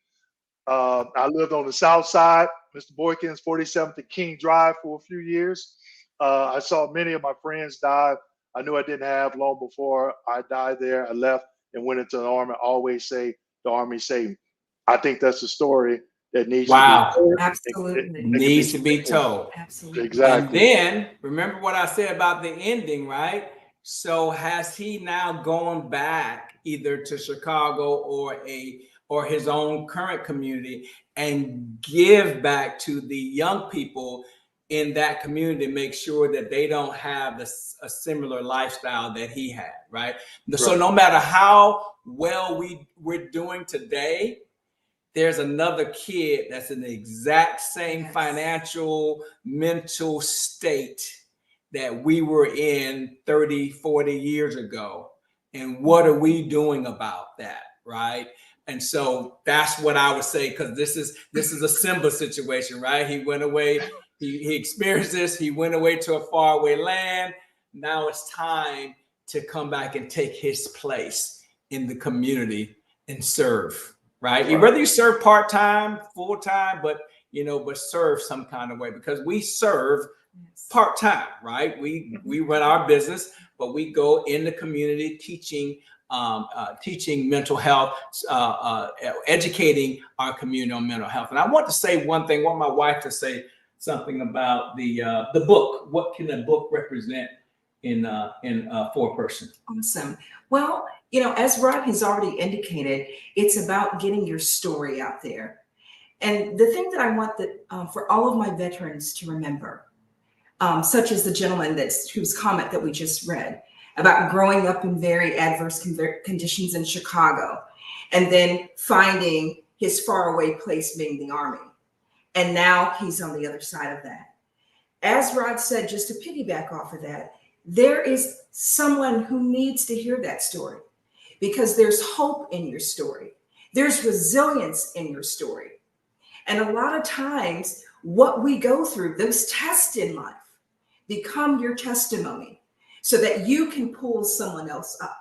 Speaker 2: I lived on the south side, Mr. Boykins, 47th and King Drive for a few years. I saw many of my friends die. I knew I didn't have long before I died there. I left and went into the Army. I always say the Army saved me. I think that's a story that needs to be
Speaker 1: Wow.
Speaker 2: heard.
Speaker 3: Absolutely.
Speaker 2: It can be
Speaker 1: Needs to be
Speaker 2: spoken.
Speaker 1: told.
Speaker 3: Absolutely.
Speaker 1: And
Speaker 2: Exactly.
Speaker 1: then remember what I said about the ending, right? So has he now gone back either to Chicago or his own current community and give back to the young people in that community, make sure that they don't have a similar lifestyle that he had, right? So
Speaker 2: Right.
Speaker 1: no matter how well we're doing today, there's another kid that's in the exact same
Speaker 3: Yes.
Speaker 1: financial, mental state that we were in 30, 40 years ago. And what are we doing about that? Right. And so that's what I would say, because this is a Simba situation, right? He went away, he experienced this, he went away to a faraway land. Now it's time to come back and take his place in the community and serve. Right.
Speaker 2: Right.
Speaker 1: Whether you serve part-time, full-time, but serve some kind of way, because we serve
Speaker 3: Yes.
Speaker 1: part-time, right? We run our business, but we go in the community teaching teaching mental health, educating our community on mental health. And I want to say one thing. I want my wife to say something about the book. What can a book represent in for a person?
Speaker 3: Awesome. Well, as Rod has already indicated, it's about getting your story out there. And the thing that I want for all of my veterans to remember, such as the gentleman whose comment that we just read about growing up in very adverse conditions in Chicago, and then finding his faraway place being the Army. And now he's on the other side of that. As Rod said, just to piggyback off of that, there is someone who needs to hear that story, because there's hope in your story. There's resilience in your story. And a lot of times what we go through, those tests in life, become your testimony so that you can pull someone else up.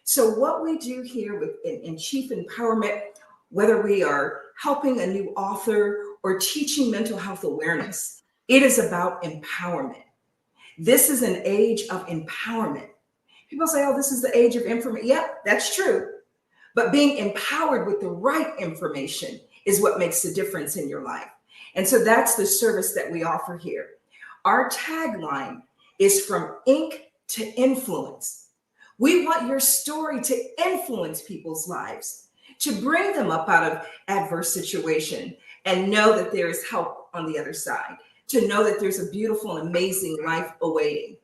Speaker 3: So what we do here in Chief Empowerment, whether we are helping a new author or teaching mental health awareness, it is about empowerment. This is an age of empowerment. People say, oh, this is the age of information. Yeah, that's true. But being empowered with the right information is what makes the difference in your life. And so that's the service that we offer here. Our tagline is from ink to influence. We want your story to influence people's lives, to bring them up out of adverse situation and know that there is help on the other side, to know that there's a beautiful and amazing life awaiting.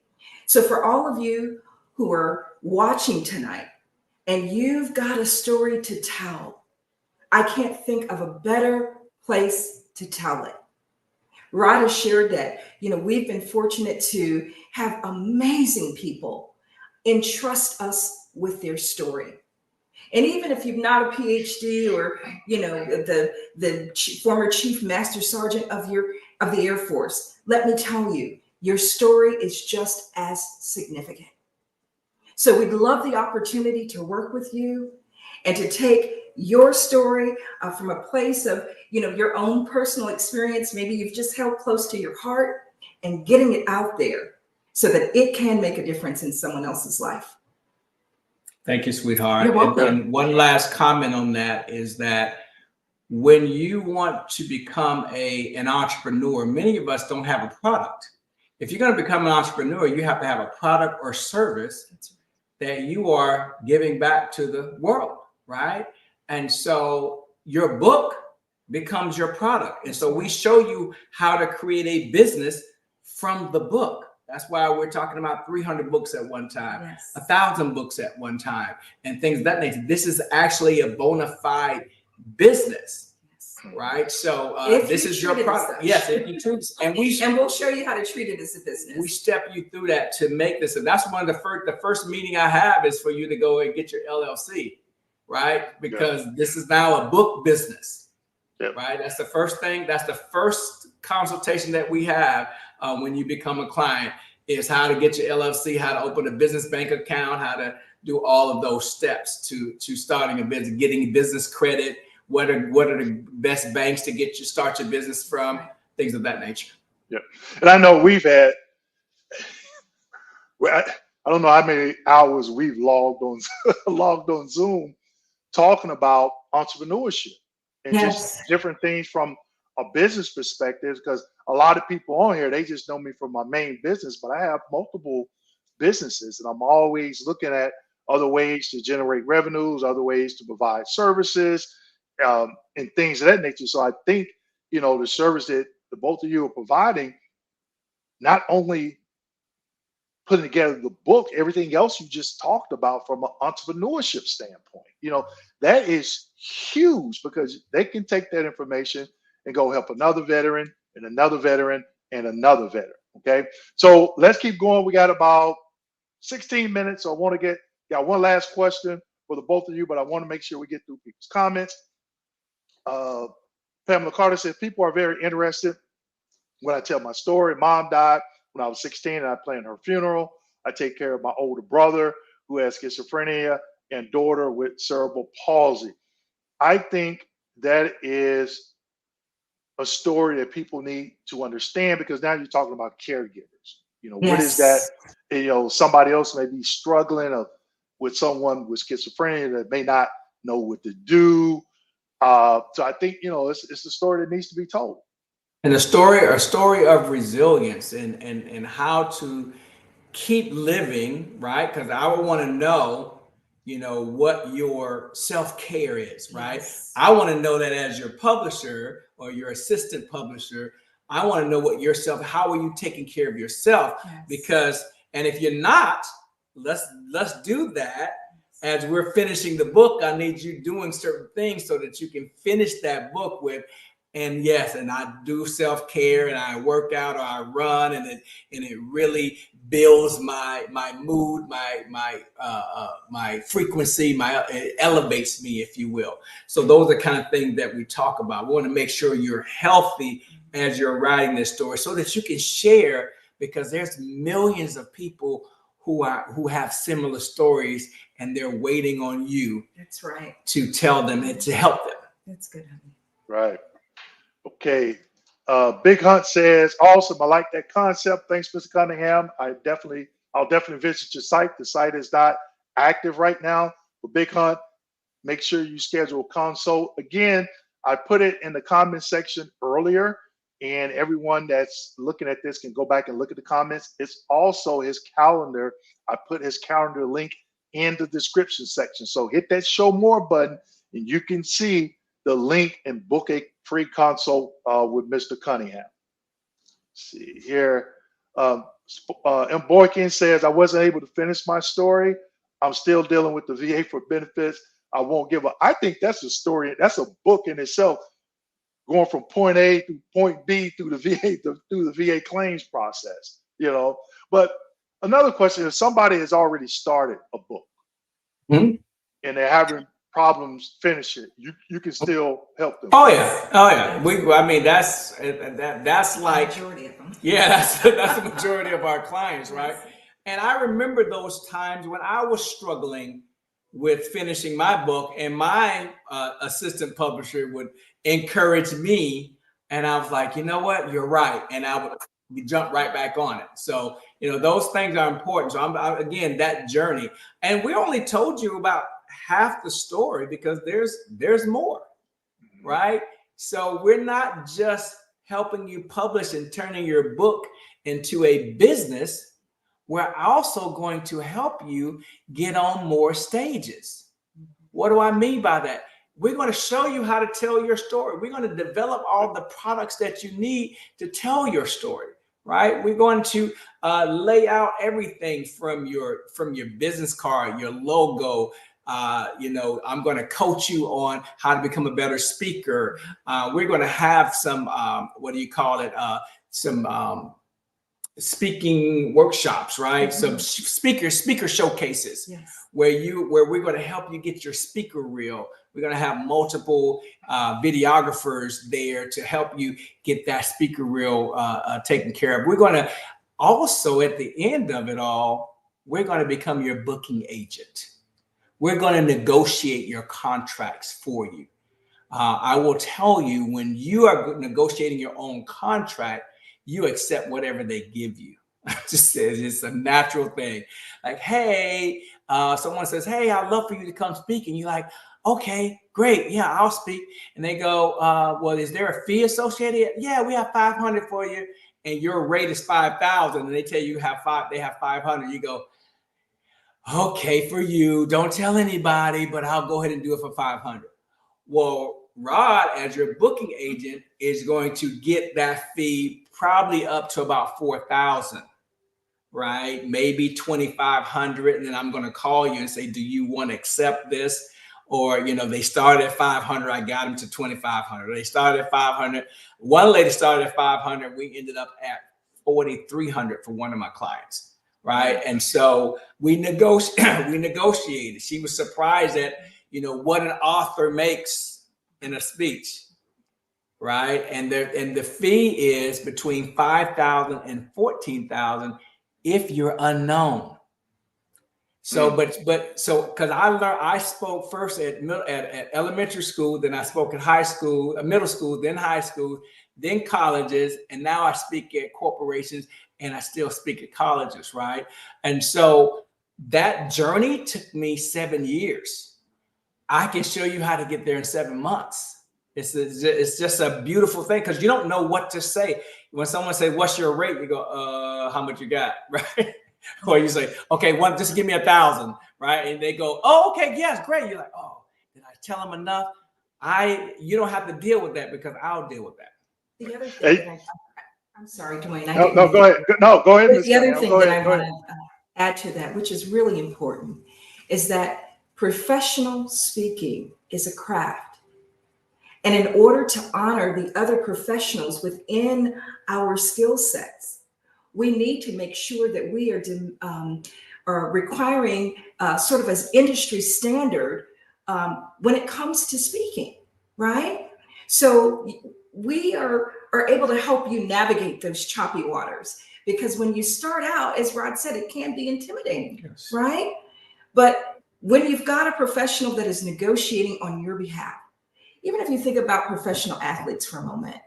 Speaker 3: So for all of you who are watching tonight and you've got a story to tell, I can't think of a better place to tell it. Rod has shared that, we've been fortunate to have amazing people entrust us with their story. And even if you're not a PhD or, the former Chief Master Sergeant of the Air Force, let me tell you, your story is just as significant. So we'd love the opportunity to work with you and to take your story from a place of, your own personal experience. Maybe you've just held close to your heart, and getting it out there so that it can make a difference in someone else's life.
Speaker 1: Thank you, sweetheart.
Speaker 3: You're welcome.
Speaker 1: And one last comment on that is that when you want to become an entrepreneur, many of us don't have a product. If you're going to become an entrepreneur, you have to have a product or service that you are giving back to the world, right? And so your book becomes your product. And so we show you how to create a business from the book. That's why we're talking about 300 books at one time,
Speaker 3: Yes.
Speaker 1: 1,000 books at one time, and things of that nature. This is actually a bona fide business, right? So this is your product. Yes, if you treat it, and
Speaker 3: we'll show you how to treat it as a business.
Speaker 1: We step you through that to make this. And that's one of the first meeting I have is for you to go and get your LLC, right? Because this is now a book business, right? That's the first thing. That's the first consultation that we have when you become a client, is how to get your LLC, how to open a business bank account, how to do all of those steps to starting a business, getting business credit, what are the best banks to start your business from, things of that nature.
Speaker 2: Yeah. And I know we've had, I don't know how many hours we've logged on Zoom talking about entrepreneurship and just different things from a business perspective, because a lot of people on here, they just know me from my main business, but I have multiple businesses and I'm always looking at other ways to generate revenues, other ways to provide services, and things of that nature. So I think, the service that the both of you are providing, not only putting together the book, everything else you just talked about from an entrepreneurship standpoint, that is huge, because they can take that information and go help another veteran and another veteran and another veteran. Okay. So let's keep going. We got about 16 minutes. So I want to got one last question for the both of you, but I want to make sure we get through people's comments. Pamela Carter said, people are very interested when I tell my story. Mom died when I was 16 and I planned her funeral. I take care of my older brother who has schizophrenia and daughter with cerebral palsy. I think that is a story that people need to understand, because now you're talking about caregivers. What is that? Somebody else may be struggling with someone with schizophrenia that may not know what to do. So I think, it's a story that needs to be told.
Speaker 1: And a story of resilience and how to keep living, right? Because I would want to know, what your self-care is, right?
Speaker 3: Yes.
Speaker 1: I want to know that as your publisher or your assistant publisher, I want to know what yourself, how are you taking care of yourself?
Speaker 3: Yes.
Speaker 1: Because, and if you're not, let's do that. As we're finishing the book, I need you doing certain things so that you can finish that book with. And yes, and I do self-care and I work out or I run, and it really builds my mood, my frequency, it elevates me, if you will. So those are the kind of things that we talk about. We want to make sure you're healthy as you're writing this story so that you can share, because there's millions of people who have similar stories, and they're waiting on you.
Speaker 3: That's right.
Speaker 1: To tell them and to help them.
Speaker 3: That's good, honey.
Speaker 2: Right. Okay. Big Hunt says, awesome. I like that concept. Thanks, Mr. Cunningham. I'll definitely visit your site. The site is not active right now. But Big Hunt, make sure you schedule a consult. Again, I put it in the comment section earlier, and everyone that's looking at this can go back and look at the comments. It's also his calendar. I put his calendar link in the description section. So hit that show more button and you can see the link and book a free consult with Mr. Cunningham. Let's see here. M. Boykin says, I wasn't able to finish my story. I'm still dealing with the VA for benefits. I won't give up. I think that's a story. That's a book in itself, going from point A to point B through the VA claims process, But another question is, somebody has already started a book and they're having problems finish it. You can still help them.
Speaker 1: Oh yeah. That's like
Speaker 3: majority of them.
Speaker 1: Yeah, that's the majority of our clients, right? And I remember those times when I was struggling with finishing my book, and my assistant publisher would encourage me, and I was like, you know what, you're right, and I would jump right back on it. So those things are important. So again, that journey, and we only told you about half the story because there's more, right? So we're not just helping you publish and turning your book into a business. We're also going to help you get on more stages. What do I mean by that? We're going to show you how to tell your story. We're going to develop all the products that you need to tell your story, right? We're going to lay out everything from your business card, your logo. I'm going to coach you on how to become a better speaker. We're going to have some, some speaking workshops, right? Some speaker showcases.
Speaker 3: Yes.
Speaker 1: where we're going to help you get your speaker reel. We're going to have multiple videographers there to help you get that speaker reel taken care of. We're going to also, at the end of it all, we're going to become your booking agent. We're going to negotiate your contracts for you. I will tell you, when you are negotiating your own contract, you accept whatever they give you. It's a natural thing. Like, hey, someone says, hey, I'd love for you to come speak. And you're like, okay, great. Yeah, I'll speak. And they go, well, is there a fee associated? Yeah, we have 500 for you. And your rate is 5,000. And they tell you they have 500. You go, okay, for you, don't tell anybody, but I'll go ahead and do it for 500. Well, Rod, as your booking agent, is going to get that fee probably up to about 4,000, right? Maybe 2,500. And then I'm going to call you and say, do you want to accept this? Or, they started at 500. I got them to 2,500. They started at 500. One lady started at 500. We ended up at 4,300 for one of my clients. Right. And so we negotiated. She was surprised at, what an author makes in a speech. Right. And the fee is between 5,000 and 14,000 if you're unknown. So, because I spoke first at elementary school, then I spoke at high school, middle school, then high school, then colleges, and now I speak at corporations, and I still speak at colleges, right? And so That journey took me 7 years. I can show you how to get there in 7 months. It's just a beautiful thing because you don't know what to say. When someone says, "What's your rate?" You go, "How much you got?" Right? Or you say, "Okay, just give me 1,000," right? And they go, "Oh, okay, yes, great." You're like, "Oh, did I tell them enough?" You don't have to deal with that because I'll deal with that.
Speaker 3: The other thing that I'm sorry, Dwayne, I didn't
Speaker 2: No, go ahead. No, go ahead, Ms.
Speaker 3: The other
Speaker 2: Cunningham.
Speaker 3: thing
Speaker 2: Go
Speaker 3: that
Speaker 2: ahead.
Speaker 3: I want to add to that, which is really important, is that professional speaking is a craft. And in order to honor the other professionals within our skill sets, we need to make sure that we are requiring sort of as industry standard when it comes to speaking, right? So we are able to help you navigate those choppy waters because when you start out, as Rod said, it can be intimidating,
Speaker 1: Yes.
Speaker 3: right? But when you've got a professional that is negotiating on your behalf, even if you think about professional athletes for a moment,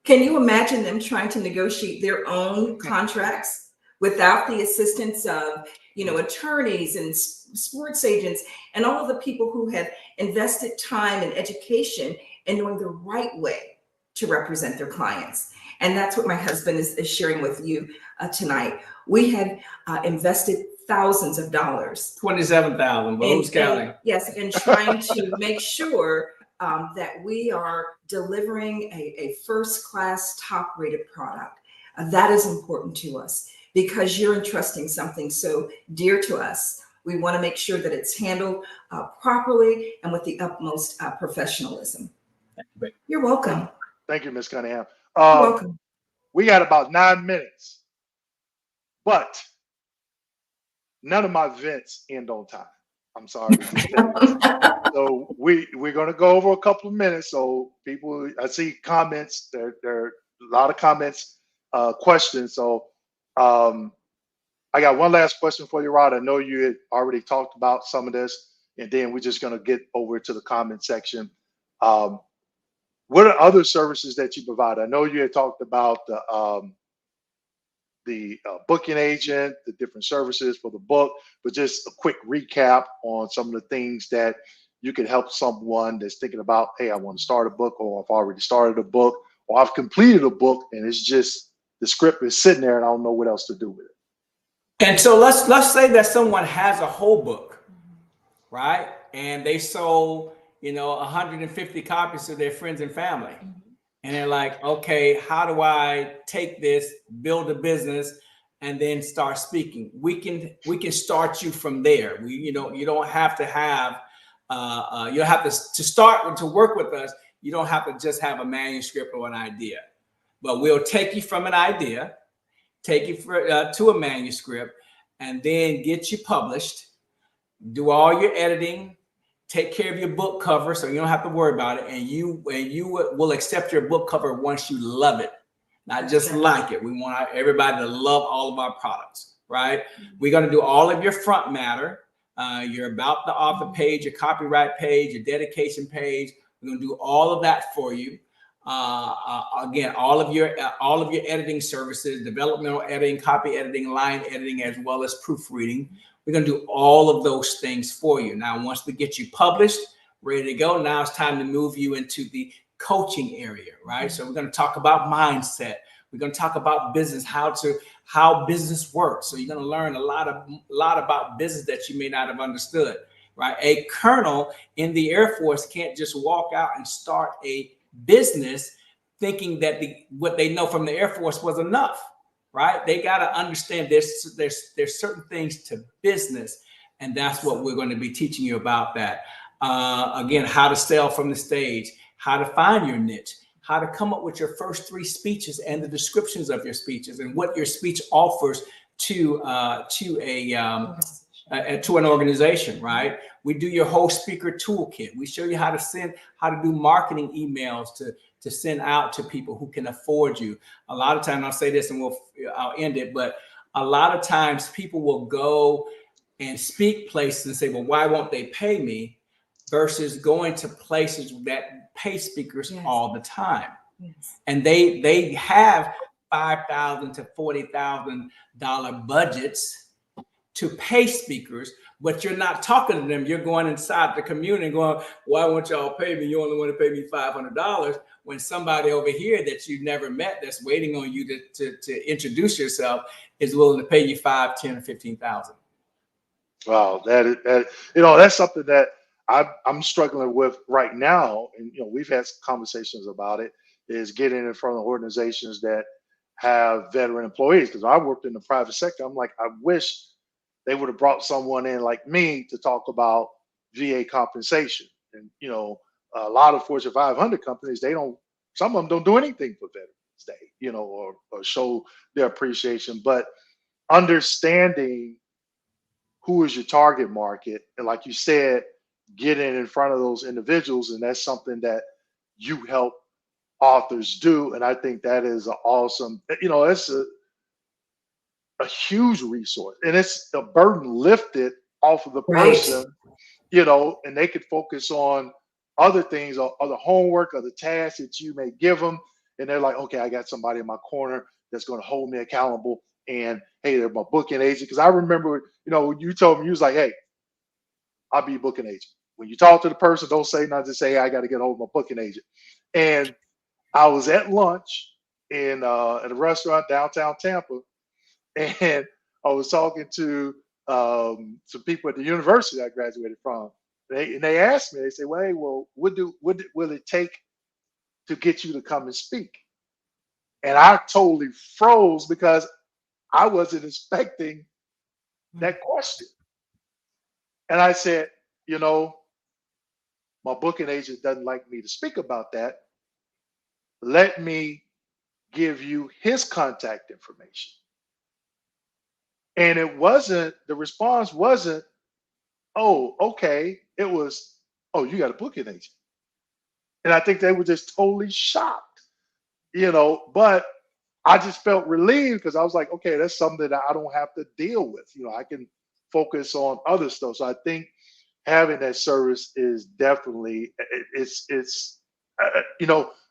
Speaker 3: can you imagine them trying to negotiate their own contracts without the assistance of, attorneys and sports agents and all of the people who have invested time and education in knowing the right way to represent their clients? And that's what my husband is sharing with you tonight. We have invested thousands of dollars.
Speaker 1: 27,000, but who's counting?
Speaker 3: Yes, and trying to make sure that we are delivering a first-class, top-rated product. That is important to us because you're entrusting something so dear to us. We want to make sure that it's handled properly and with the utmost professionalism. You're welcome.
Speaker 2: Thank you, Ms. Cunningham.
Speaker 3: You're welcome.
Speaker 2: We got about 9 minutes, but none of my vents end on time. I'm sorry to just tell you that. So we're going to go over a couple of minutes. So people, I see comments. There are a lot of comments, questions. So I got one last question for you, Rod. I know you had already talked about some of this, and then we're just going to get over to the comment section. What are other services that you provide? I know you had talked about the booking agent, the different services for the book, but just a quick recap on some of the things that you can help someone that's thinking about, hey, I want to start a book, or I've already started a book, or I've completed a book and it's just the script is sitting there and I don't know what else to do with it.
Speaker 1: And so let's say that someone has a whole book, right? And they sold, 150 copies to their friends and family. And they're like, okay, how do I take this, build a business, and then start speaking? We can start you from there. You don't have to have, you don't have to start to work with us. You don't have to just have a manuscript or an idea, but we'll take you from an idea, take you to a manuscript, and then get you published, do all your editing, take care of your book cover so you don't have to worry about it, and you will accept your book cover once you love it, not just like it. We want everybody to love all of our products, right? We're going to do all of your front matter, your about the author page, your copyright page, your dedication page. We're going to do all of that for you. Again, all of your editing services, developmental editing, copy editing, line editing, as well as proofreading. We're going to do all of those things for you. Now, once we get you published, ready to go, now it's time to move you into the coaching area, right? So we're going to talk about mindset. We're going to talk about business, how business works. So you're going to learn a lot about business that you may not have understood, right? A colonel in the Air Force can't just walk out and start a business thinking that what they know from the Air Force was enough. Right? They got to understand there's certain things to business, and that's what we're going to be teaching you about that. Again, how to sell from the stage, how to find your niche, how to come up with your first 3 speeches and the descriptions of your speeches and what your speech offers to an organization, right? We do your whole speaker toolkit. We show you how to do marketing emails to send out to people who can afford you. A lot of times, I'll say this and I'll end it, but a lot of times people will go and speak places and say, well, why won't they pay me? Versus going to places that pay speakers all the time. Yes. And they have $5,000 to $40,000 budgets to pay speakers, but you're not talking to them. You're going inside the community and going, why won't y'all pay me? You only want to pay me $500, when somebody over here that you've never met that's waiting on you to introduce yourself is willing to pay you 5, 10, or 15,000.
Speaker 2: Wow, that's something that I'm struggling with right now, and we've had conversations about it. Is getting in front of organizations that have veteran employees, because I worked in the private sector. I'm like, I wish they would have brought someone in like me to talk about VA compensation. And a lot of Fortune 500 companies, some of them don't do anything for Veterans Day, or show their appreciation. But understanding who is your target market, and like you said, getting in front of those individuals, and that's something that you help authors do. And I think that is an awesome, it's a huge resource, and it's a burden lifted off of the
Speaker 3: Right.
Speaker 2: person, and they could focus on other things, or other homework, or the tasks that you may give them. And they're like, okay, I got somebody in my corner that's going to hold me accountable. And hey, they're my booking agent. Because I remember, when you told me, you was like, hey, I'll be a booking agent. When you talk to the person, don't say nothing. Just say, hey, I got to get hold of my booking agent. And I was at lunch at a restaurant downtown Tampa, and I was talking to some people at the university I graduated from. They asked me, they said, well, hey, what will it take to get you to come and speak? And I totally froze, because I wasn't expecting that question. And I said, my booking agent doesn't like me to speak about that. Let me give you his contact information. And the response wasn't, oh, okay. It was, oh, you got a booking agent. And I think they were just totally shocked, but I just felt relieved, because I was like, okay, that's something that I don't have to deal with. I can focus on other stuff. So I think having that service is definitely, it's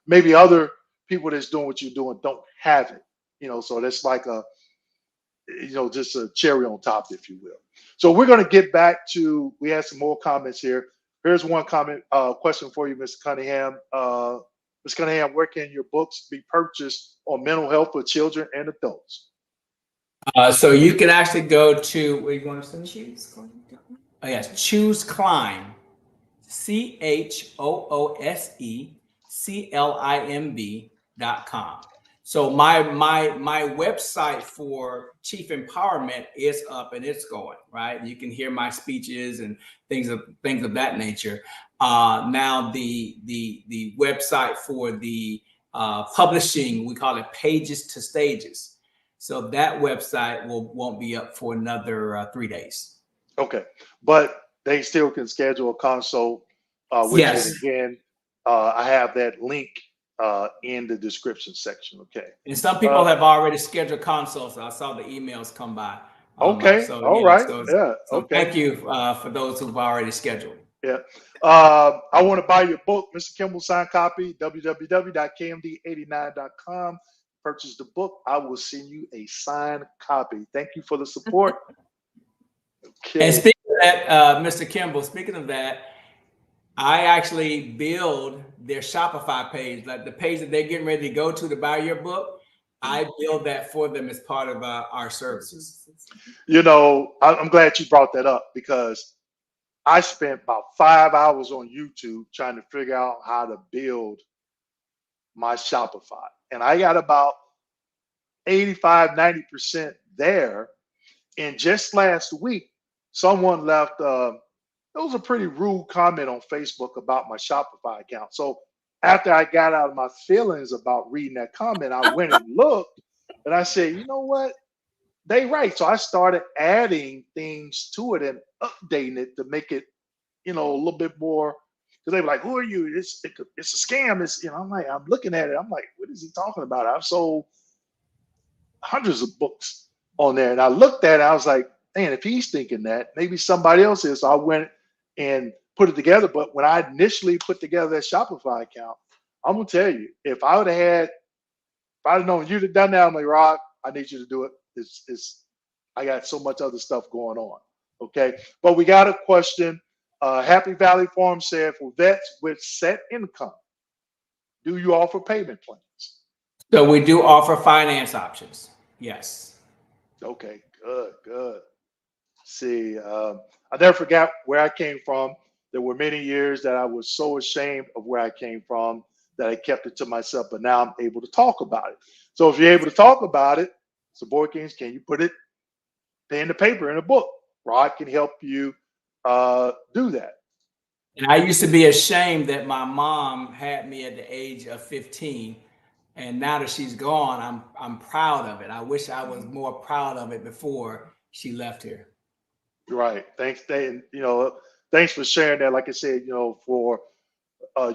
Speaker 2: maybe other people that's doing what you're doing don't have it, so that's like just a cherry on top, if you will. So we're going to get back to, we have some more comments here. Here's one question for you, Mr. Cunningham. Mr. Cunningham, where can your books be purchased on mental health for children and adults?
Speaker 1: So you can actually go to, where you want to send it? Oh, yes, Choose Climb, CHOOSECLIMB.com. So my website for Chief Empowerment is up and it's going, right. You can hear my speeches and things of that nature. Now the website for the publishing, we call it Pages to Stages. So that website won't be up for another 3 days.
Speaker 2: Okay, but they still can schedule a consult with
Speaker 1: Yes.
Speaker 2: you. Again, I have that link in the description section. Okay.
Speaker 1: And some people have already scheduled consults. I saw the emails come by.
Speaker 2: Okay.
Speaker 1: So,
Speaker 2: All
Speaker 1: yeah,
Speaker 2: right.
Speaker 1: so,
Speaker 2: Yeah.
Speaker 1: so
Speaker 2: Okay.
Speaker 1: thank you for those who've already scheduled.
Speaker 2: Yeah. I want to buy your book, Mr. Kimball, signed copy, www.kmd89.com. Purchase the book. I will send you a signed copy. Thank you for the support. Okay.
Speaker 1: And speaking of that, Mr. Kimball, speaking of that, I actually build their Shopify page, like the page that they're getting ready to go to buy your book. I build that for them as part of our services.
Speaker 2: I'm glad you brought that up, because I spent about 5 hours on YouTube trying to figure out how to build my Shopify. And I got about 85-90% there. And just last week, someone left, it was a pretty rude comment on Facebook about my Shopify account. So after I got out of my feelings about reading that comment, I went and looked, and I said, you know what? They right. So I started adding things to it and updating it to make it, a little bit more, because they were like, who are you? It's a scam. I'm looking at it. I'm like, what is he talking about? I've sold hundreds of books on there. And I looked at it, I was like, man, if he's thinking that, maybe somebody else is. So I went and put it together. But when I initially put together that Shopify account, I'm gonna tell you, if I'd have known you'd have done that, I'm like, Rod, I need you to do it. I got so much other stuff going on. Okay. But we got a question. Happy Valley Farm said, for vets with set income, do you offer payment plans?
Speaker 1: So we do offer finance options. Yes.
Speaker 2: Okay, good, good. See, I never forgot where I came from. There were many years that I was so ashamed of where I came from that I kept it to myself, but now I'm able to talk about it. So if you're able to talk about it, so Board Kings, can you put it pen to paper in a book? Rod can help you do that.
Speaker 1: And I used to be ashamed that my mom had me at the age of 15. And now that she's gone, I'm proud of it. I wish I was more proud of it before she left here.
Speaker 2: Right. Thanks, Dan. Thanks for sharing that. Like I said, for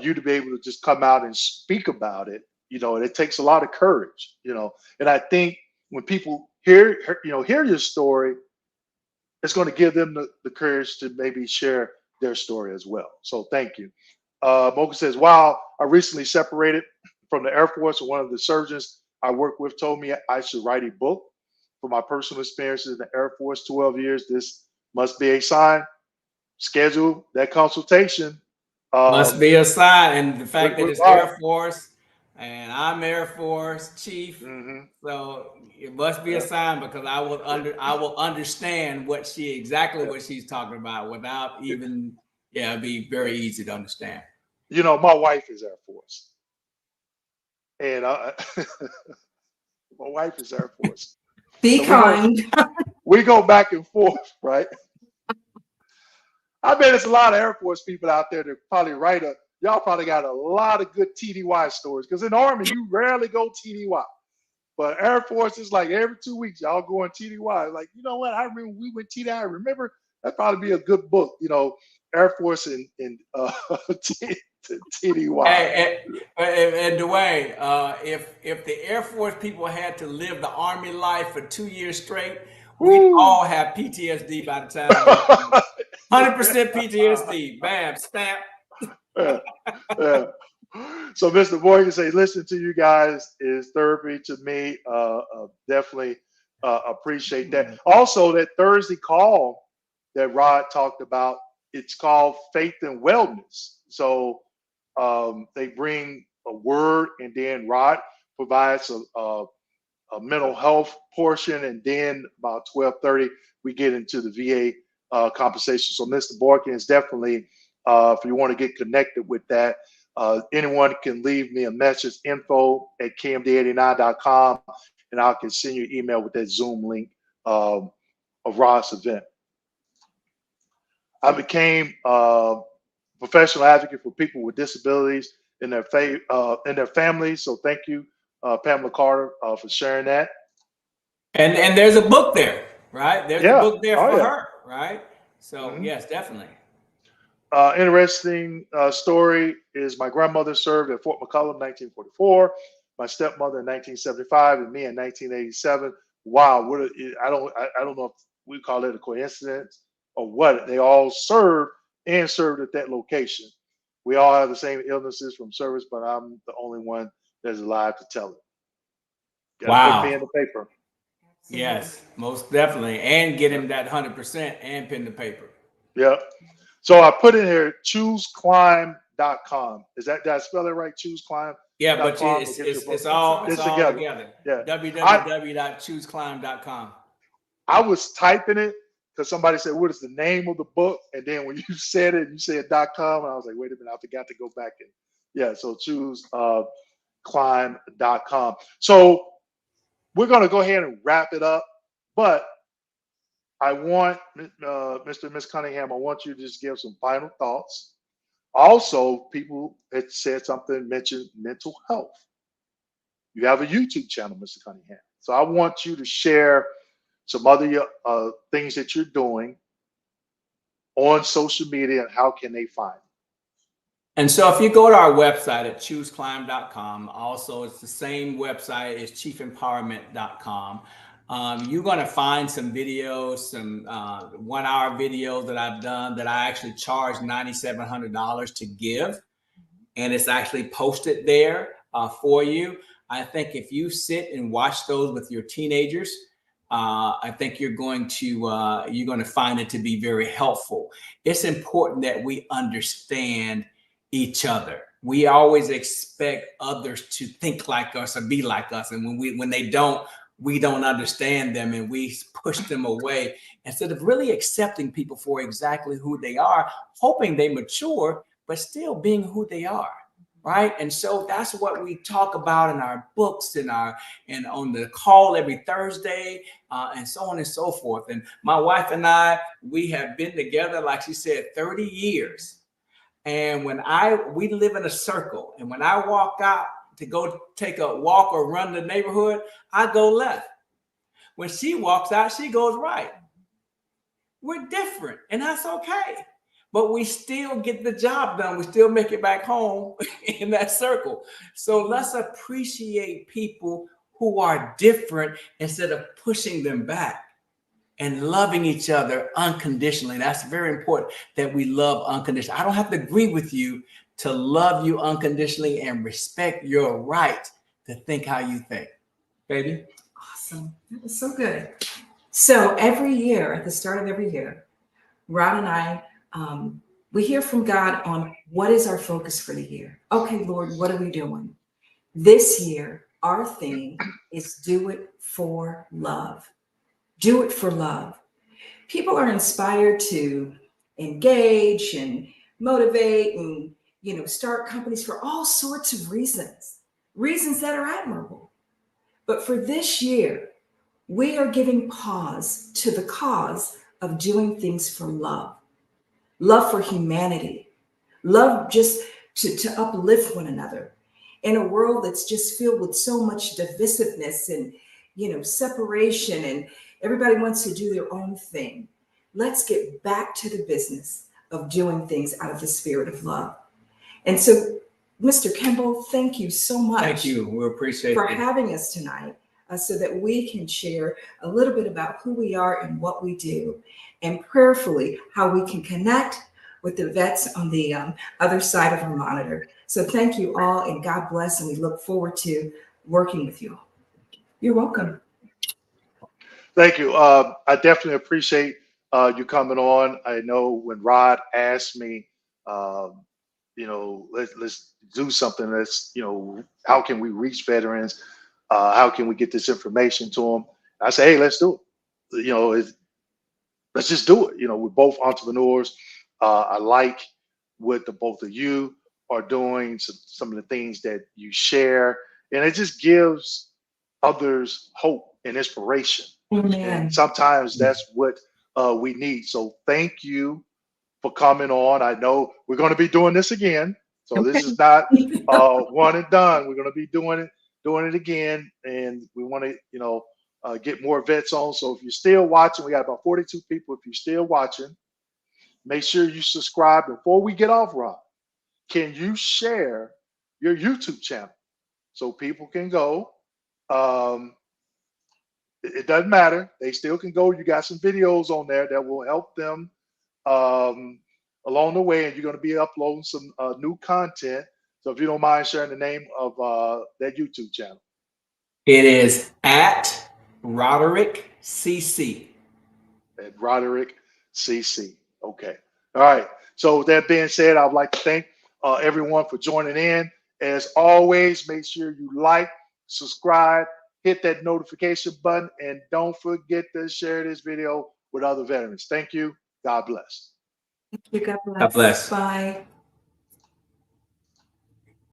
Speaker 2: you to be able to just come out and speak about it, and it takes a lot of courage, And I think when people hear your story, it's going to give them the courage to maybe share their story as well. So thank you. Mocha says, wow, I recently separated from the Air Force, and one of the surgeons I work with told me I should write a book for my personal experiences in the Air Force, 12 years. This must be a sign. Schedule that consultation.
Speaker 1: Must be a sign. And the fact that
Speaker 2: With
Speaker 1: it's
Speaker 2: Rod.
Speaker 1: Air Force and I'm Air Force Chief.
Speaker 2: Mhm.
Speaker 1: So it must be a
Speaker 2: Yeah.
Speaker 1: sign, because I will understand exactly what she's talking about without even, it'd be very easy to understand.
Speaker 2: My wife is Air Force, and my wife is Air Force.
Speaker 3: Be
Speaker 2: So
Speaker 3: kind.
Speaker 2: we go back and forth, right? I bet there's a lot of Air Force people out there that probably y'all probably got a lot of good TDY stories, because in the Army you rarely go TDY. But Air Force is like every 2 weeks, y'all going TDY. Like, you know what? I remember we went TDY. I remember that'd probably be a good book, Air Force and TDY.
Speaker 1: And Dwayne, if the Air Force people had to live the Army life for 2 years straight, we'd all have PTSD by the time 100% PTSD. Bam, stamp.
Speaker 2: Yeah, yeah. So Mr. Morgan say, listen to you guys is therapy to me. Definitely appreciate that. Also, that Thursday call that Rod talked about, it's called Faith and Wellness. So they bring a word, and then Rod provides a mental health portion, and then about 12:30 we get into the VA conversation. So Mr. Borkin is definitely, if you want to get connected with that, anyone can leave me a message, info@kmd89.com, and I can send you an email with that Zoom link of Rod's event. I became a professional advocate for people with disabilities in their families. So thank you, Pamela Carter, for sharing that.
Speaker 1: And there's a book there, right? There's a
Speaker 2: Yeah.
Speaker 1: book there
Speaker 2: Oh,
Speaker 1: for
Speaker 2: yeah.
Speaker 1: her, right? So yes, definitely.
Speaker 2: Interesting story is my grandmother served at Fort McCollum 1944, my stepmother in 1975, and me in 1987. Wow, I don't know if we call it a coincidence or what. They all served at that location. We all have the same illnesses from service, but I'm the only one that's alive to tell it. Got to put pen to paper.
Speaker 1: Yes, most definitely. And get him that 100% and pen to paper.
Speaker 2: Yeah. So I put in here chooseclimb.com. Did I spell it right? Chooseclimb.com.
Speaker 1: Yeah, but it's all together.
Speaker 2: Yeah.
Speaker 1: www.chooseclimb.com.
Speaker 2: I was typing it because somebody said, what is the name of the book? And then when you said it, you said .com. And I was like, wait a minute, I forgot to go back and so chooseclimb.com. So we're going to go ahead and wrap it up. But I want, Mr. and Ms. Cunningham, I want you to just give some final thoughts. Also, people had said something, mentioned mental health. You have a YouTube channel, Mr. Cunningham. So I want you to share some other things that you're doing on social media, and how can they find you?
Speaker 1: And so if you go to our website at chooseclimb.com, also it's the same website as chiefempowerment.com. You're going to find some videos, some 1 hour videos that I've done that I actually charge $9,700 to give. And it's actually posted there for you. I think if you sit and watch those with your teenagers, I think you're going to find it to be very helpful. It's important that we understand each other. We always expect others to think like us or be like us, and when they don't, we don't understand them and we push them away instead of really accepting people for exactly who they are, hoping they mature, but still being who they are. Right. And so that's what we talk about in our books and on the call every Thursday, and so on and so forth. And my wife and I, we have been together, like she said, 30 years. And we live in a circle, and when I walk out to go take a walk or run the neighborhood, I go left. When she walks out, she goes right. We're different, and that's okay. But we still get the job done. We still make it back home in that circle. So let's appreciate people who are different instead of pushing them back, and loving each other unconditionally. That's very important, that we love unconditionally. I don't have to agree with you to love you unconditionally and respect your right to think how you think. Baby?
Speaker 3: Awesome. That was so good. So every year, at the start of every year, Rod and I, we hear from God on what is our focus for the year. Okay, Lord, what are we doing? This year, our theme is do it for love. Do it for love. People are inspired to engage and motivate and start companies for all sorts of reasons that are admirable. But for this year, we are giving pause to the cause of doing things for love for humanity, love just to uplift one another in a world that's just filled with so much divisiveness and separation, and everybody wants to do their own thing. Let's get back to the business of doing things out of the spirit of love. And so, Mr. Kimball, thank you so much.
Speaker 1: Thank you. We appreciate
Speaker 3: for
Speaker 1: it.
Speaker 3: having us tonight, so that we can share a little bit about who we are and what we do, and prayerfully how we can connect with the vets on the other side of our monitor. So thank you all, and God bless, and we look forward to working with you all. You're welcome.
Speaker 2: Thank you. I definitely appreciate you coming on. I know when Rod asked me, let's do something. How can we reach veterans? How can we get this information to them? I say, hey, let's do it. Let's just do it. We're both entrepreneurs. I like what the both of you are doing, some of the things that you share, and it just gives others hope and inspiration.
Speaker 3: Amen.
Speaker 2: And sometimes that's what we need. So thank you for coming on. I know we're going to be doing this again. So this is not one and done. We're going to be doing it again. And we want to, get more vets on. So if you're still watching, we got about 42 people. If you're still watching, make sure you subscribe. Before we get off, Rob, can you share your YouTube channel so people can go? It doesn't matter. They still can go. You got some videos on there that will help them along the way, and you're going to be uploading some new content. So if you don't mind sharing the name of that YouTube channel.
Speaker 1: It is at Roderick CC.
Speaker 2: At Roderick CC. Okay. All right. So with that being said, I'd like to thank everyone for joining in. As always, make sure you like, subscribe, hit that notification button, and don't forget to share this video with other veterans. Thank you. God bless.
Speaker 3: Thank you. God bless.
Speaker 1: God bless.
Speaker 3: Bye.